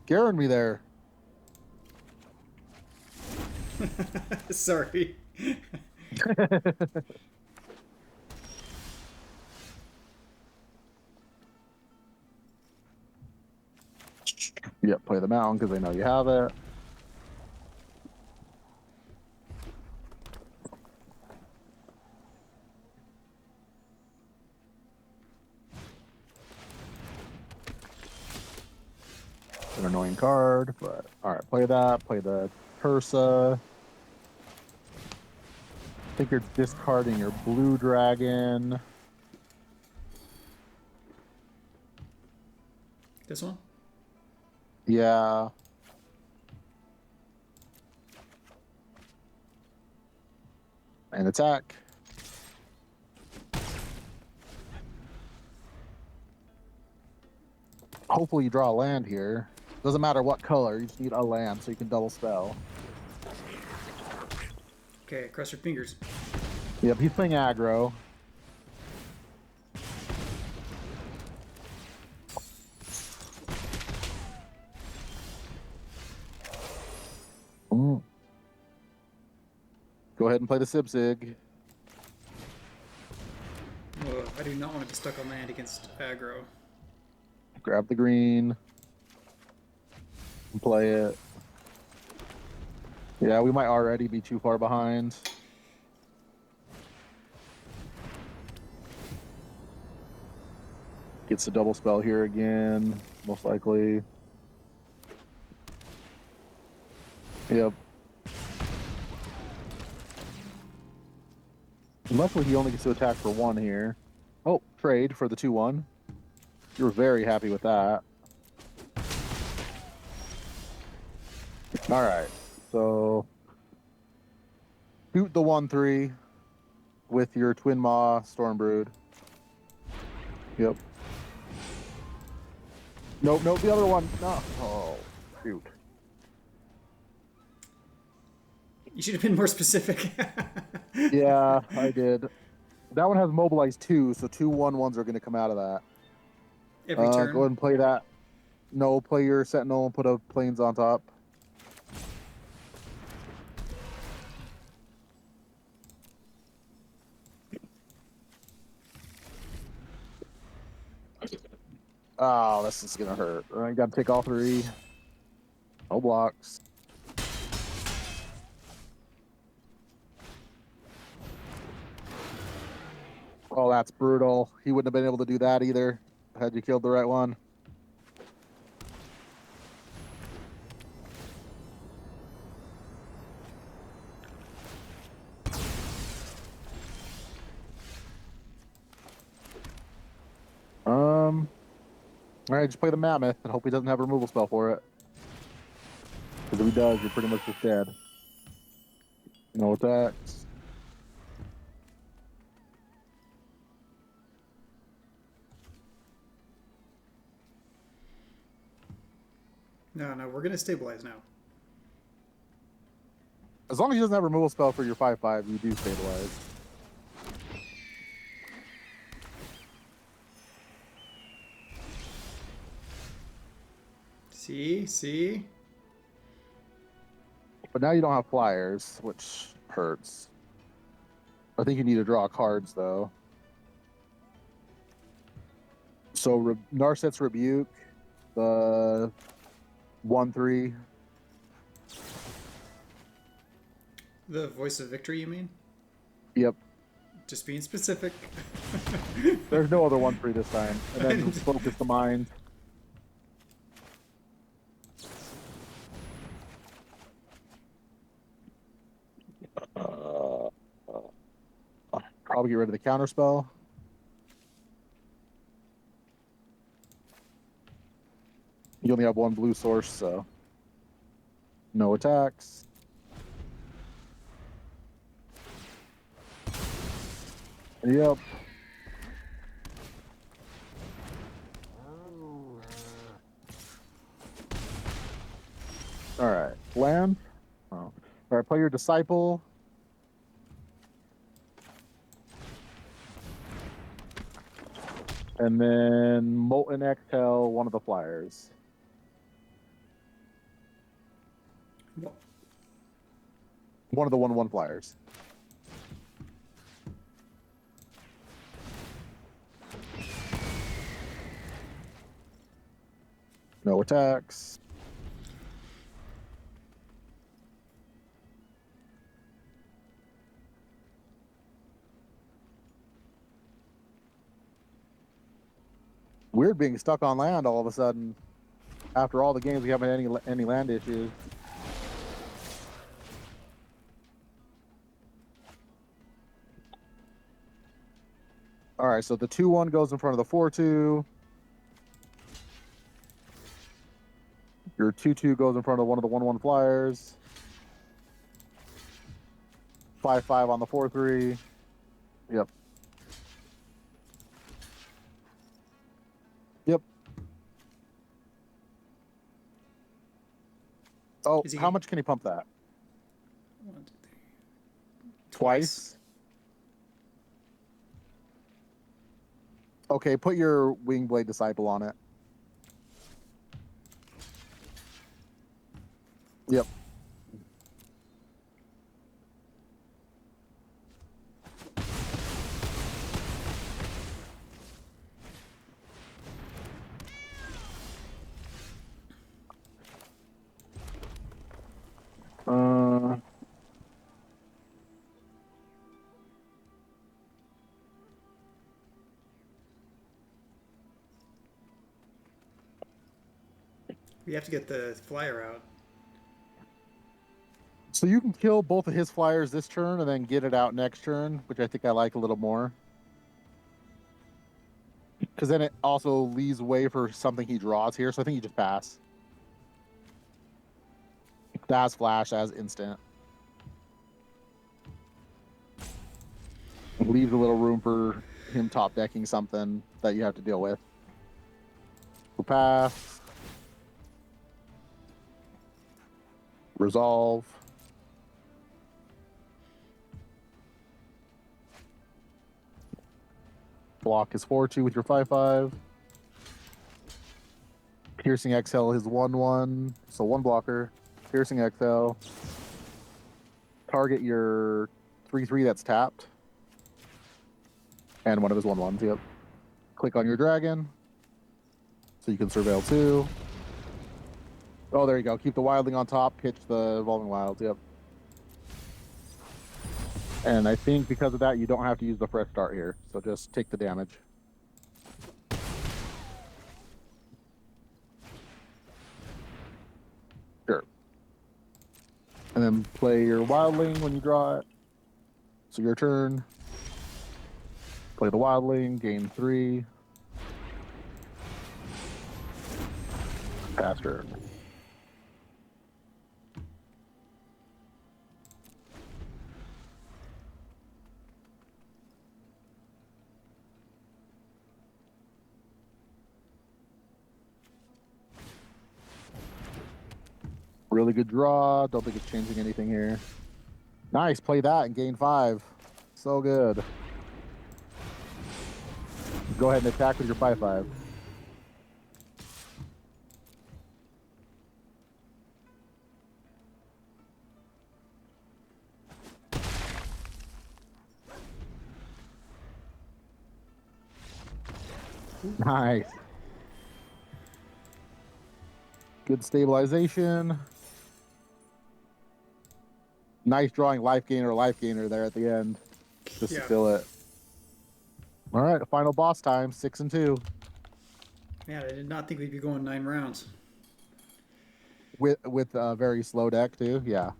Scaring me there. Sorry. Yep, play the mountain because they know you have it. An annoying card, but all right, play that. Play the Cursa. I think you're discarding your blue dragon. This one? Yeah. And attack. Hopefully you draw a land here. Doesn't matter what color, you just need a land so you can double spell. Okay, cross your fingers. Yep, he's playing aggro. Ooh. Go ahead and play the Sibsig. Whoa, I do not want to be stuck on land against aggro. Grab the green. And play it. Yeah, we might already be too far behind. Gets the double spell here again, most likely. Yep. Luckily, he only gets to attack for 1 here. Oh, trade for the 2/1. You're very happy with that. All right, so shoot the 1/3 with your Twin Maw Stormbrood. Yep. Nope, the other one. No. Oh, shoot. You should have been more specific. Yeah, I did. That one has mobilized 2, so 2 1/1s are going to come out of that. Every turn. Go ahead and play that. No, play your Sentinel and put a Plains on top. Oh, this is going to hurt. I got to take all 3. No blocks. Oh, that's brutal. He wouldn't have been able to do that either had you killed the right one. All right, just play the Mammoth and hope he doesn't have a removal spell for it. Because if he does, you're pretty much just dead. No attacks. No, we're going to stabilize now. As long as he doesn't have a removal spell for your 5/5, you do stabilize. See? But now you don't have flyers, which hurts. I think you need to draw cards, though. So Narset's Rebuke, the 1/3. The Voice of Victory, you mean? Yep. Just being specific. There's no other 1/3 this time. And then Focus the Mind. Probably get rid of the counter spell. You only have one blue source, so no attacks. Yep. All right, land. Oh. All right, play your disciple. And then Molten Exhale, one of the flyers. One of the 1/1 flyers. No attacks. Weird being stuck on land all of a sudden. After all the games, we haven't had any land issues. All right, so the 2/1 goes in front of the 4/2. Your 2/2 goes in front of one of the 1/1 flyers. 5/5 on the 4/3. Yep. Yep. Oh, how much can he pump that? 1, 2, 3. Twice. Okay, put your Wingblade Disciple on it. Yep. We have to get the flyer out. So you can kill both of his flyers this turn and then get it out next turn, which I think I like a little more. Because then it also leaves way for something he draws here, so I think you just pass. That has flash, that has instant. It leaves a little room for him top decking something that you have to deal with. We'll pass. Resolve. Block his 4/2 with your 5/5. Piercing Exhale his 1/1. So one blocker. Piercing Exhale. Target your 3/3 that's tapped. And one of his 1/1s, yep. Click on your dragon. So you can surveil 2. Oh, there you go. Keep the wildling on top, pitch the evolving wilds, yep. And I think because of that, you don't have to use the fresh start here. So just take the damage. Sure. And then play your wildling when you draw it. So your turn. Play the wildling, gain 3. Pass turn. Really good draw. Don't think it's changing anything here. Nice. Play that and gain 5. So good. Go ahead and attack with your 5/5. Nice. Good stabilization. Nice drawing life gainer there at the end. Just to fill it. All right, final boss time, 6 and 2. Man, I did not think we'd be going 9 rounds. With a very slow deck too, yeah.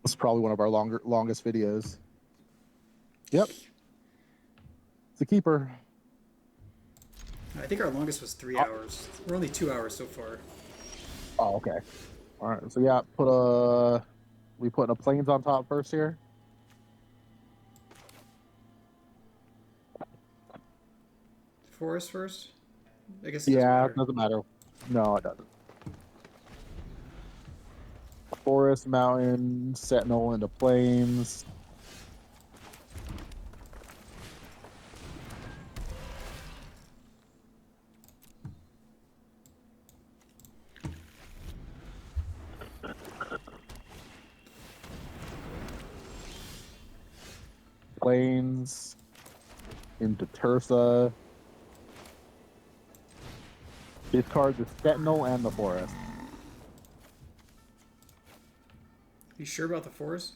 It's probably one of our longest videos. Yep. It's a keeper. I think our longest was 3 hours. We're only 2 hours so far. Oh, okay. All right. So yeah, we put a plains on top first here. Forest first? I guess it doesn't Yeah, it matter. doesn't matter. No, it doesn't. Forest, mountain, sentinel into plains. Plains into Tersa. Discard the sentinel and the forest. You sure about the forest?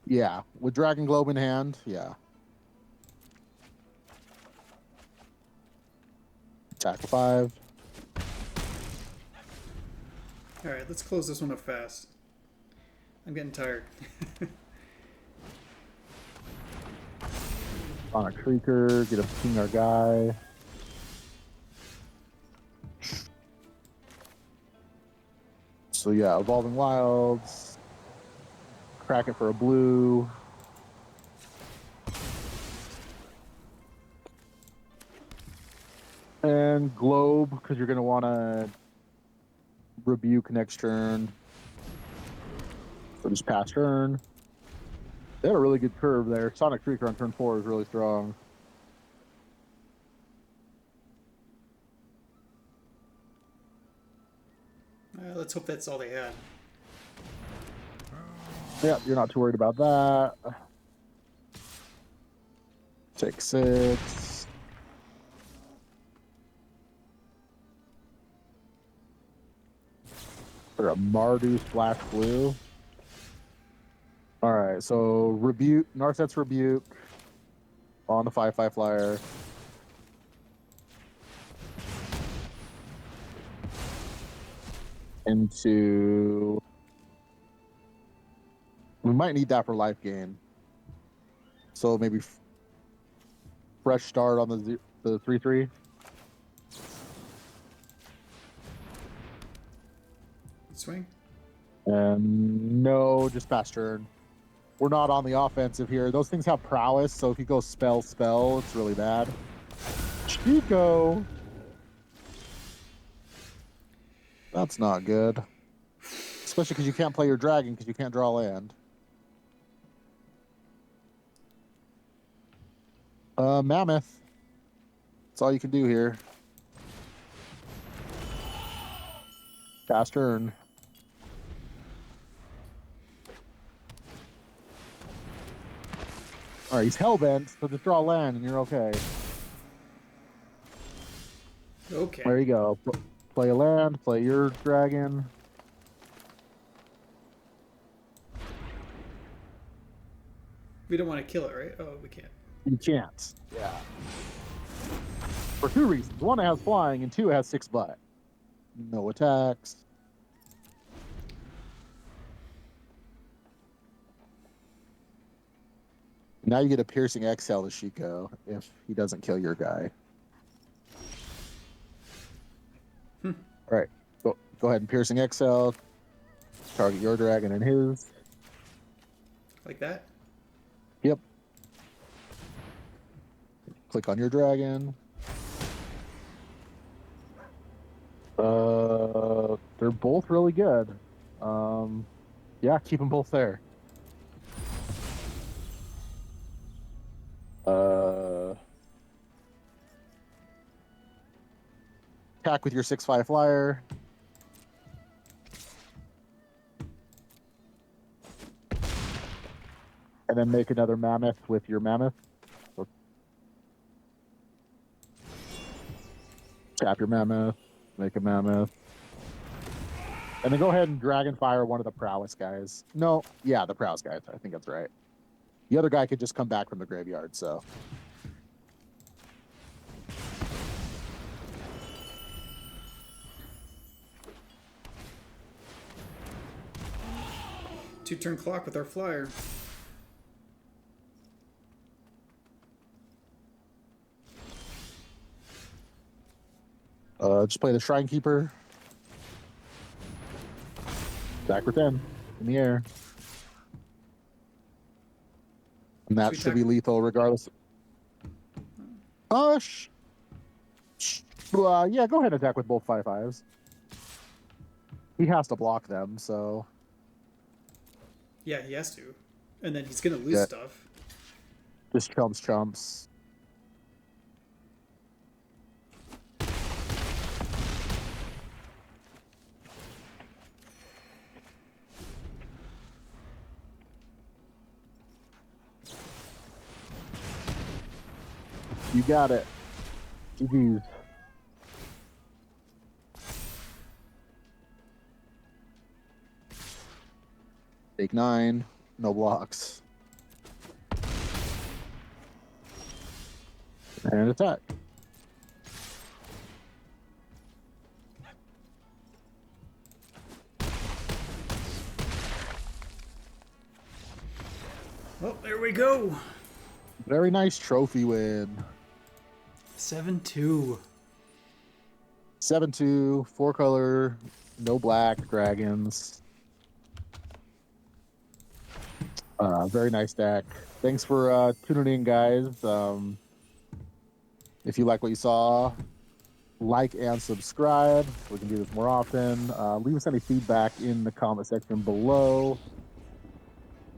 Yeah, with Dragon Globe in hand, yeah. Attack 5. Alright, let's close this one up fast. I'm getting tired. On a Creaker, get a King our guy. So yeah, Evolving Wilds. Crack it for a blue. And Globe, because you're going to want to Rebuke next turn. So just pass turn. They had a really good curve there. Sonic Creaker on turn 4 is really strong. Let's hope that's all they had. Yeah, you're not too worried about that. Take 6. For a Mardu Splash Blue. All right, so Rebuke, Narset's Rebuke on the 5/5 flyer. Into. We might need that for life gain. So maybe fresh start on the 3/3. Swing? And no, just pass turn. We're not on the offensive here. Those things have prowess, so if you go spell, it's really bad. Chico! That's not good. Especially because you can't play your dragon because you can't draw land. Mammoth. That's all you can do here. Pass turn. All right, he's hellbent, so just draw land and you're okay. Okay. There you go. Play a land, play your dragon. We don't want to kill it, right? Oh, we can't. You can't. Yeah. For 2 reasons. 1, it has flying, and 2, it has 6 butt. No attacks. Now you get a piercing exhale to Shiko if he doesn't kill your guy. All right. Go ahead and piercing exhale. Target your dragon and his. Like that? Yep. Click on your dragon. They're both really good. Yeah, keep them both there. Attack with your 6/5 flyer. And then make another mammoth with your mammoth. So tap your mammoth, make a mammoth. And then go ahead and dragon fire one of the prowess guys. No, yeah, the prowess guy. I think that's right. The other guy could just come back from the graveyard, so. 2-turn clock with our flyer. Just play the Shrine Keeper. Attack for 10 in the air. And that should be lethal regardless. Yeah, go ahead and attack with both 5/5s. He has to block them, so. Yeah, he has to. And then he's going to lose stuff. Just chumps. You got it. GG's. Take 9. No blocks. And attack. Well, there we go. Very nice trophy win. 7-2. 7/2, 4-color, no black dragons. Very nice deck. Thanks for tuning in, guys. If you like what you saw, like and subscribe. We can do this more often. Leave us any feedback in the comment section below.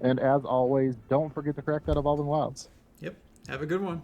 And as always, don't forget to correct that Evolving Wilds. Yep. Have a good one.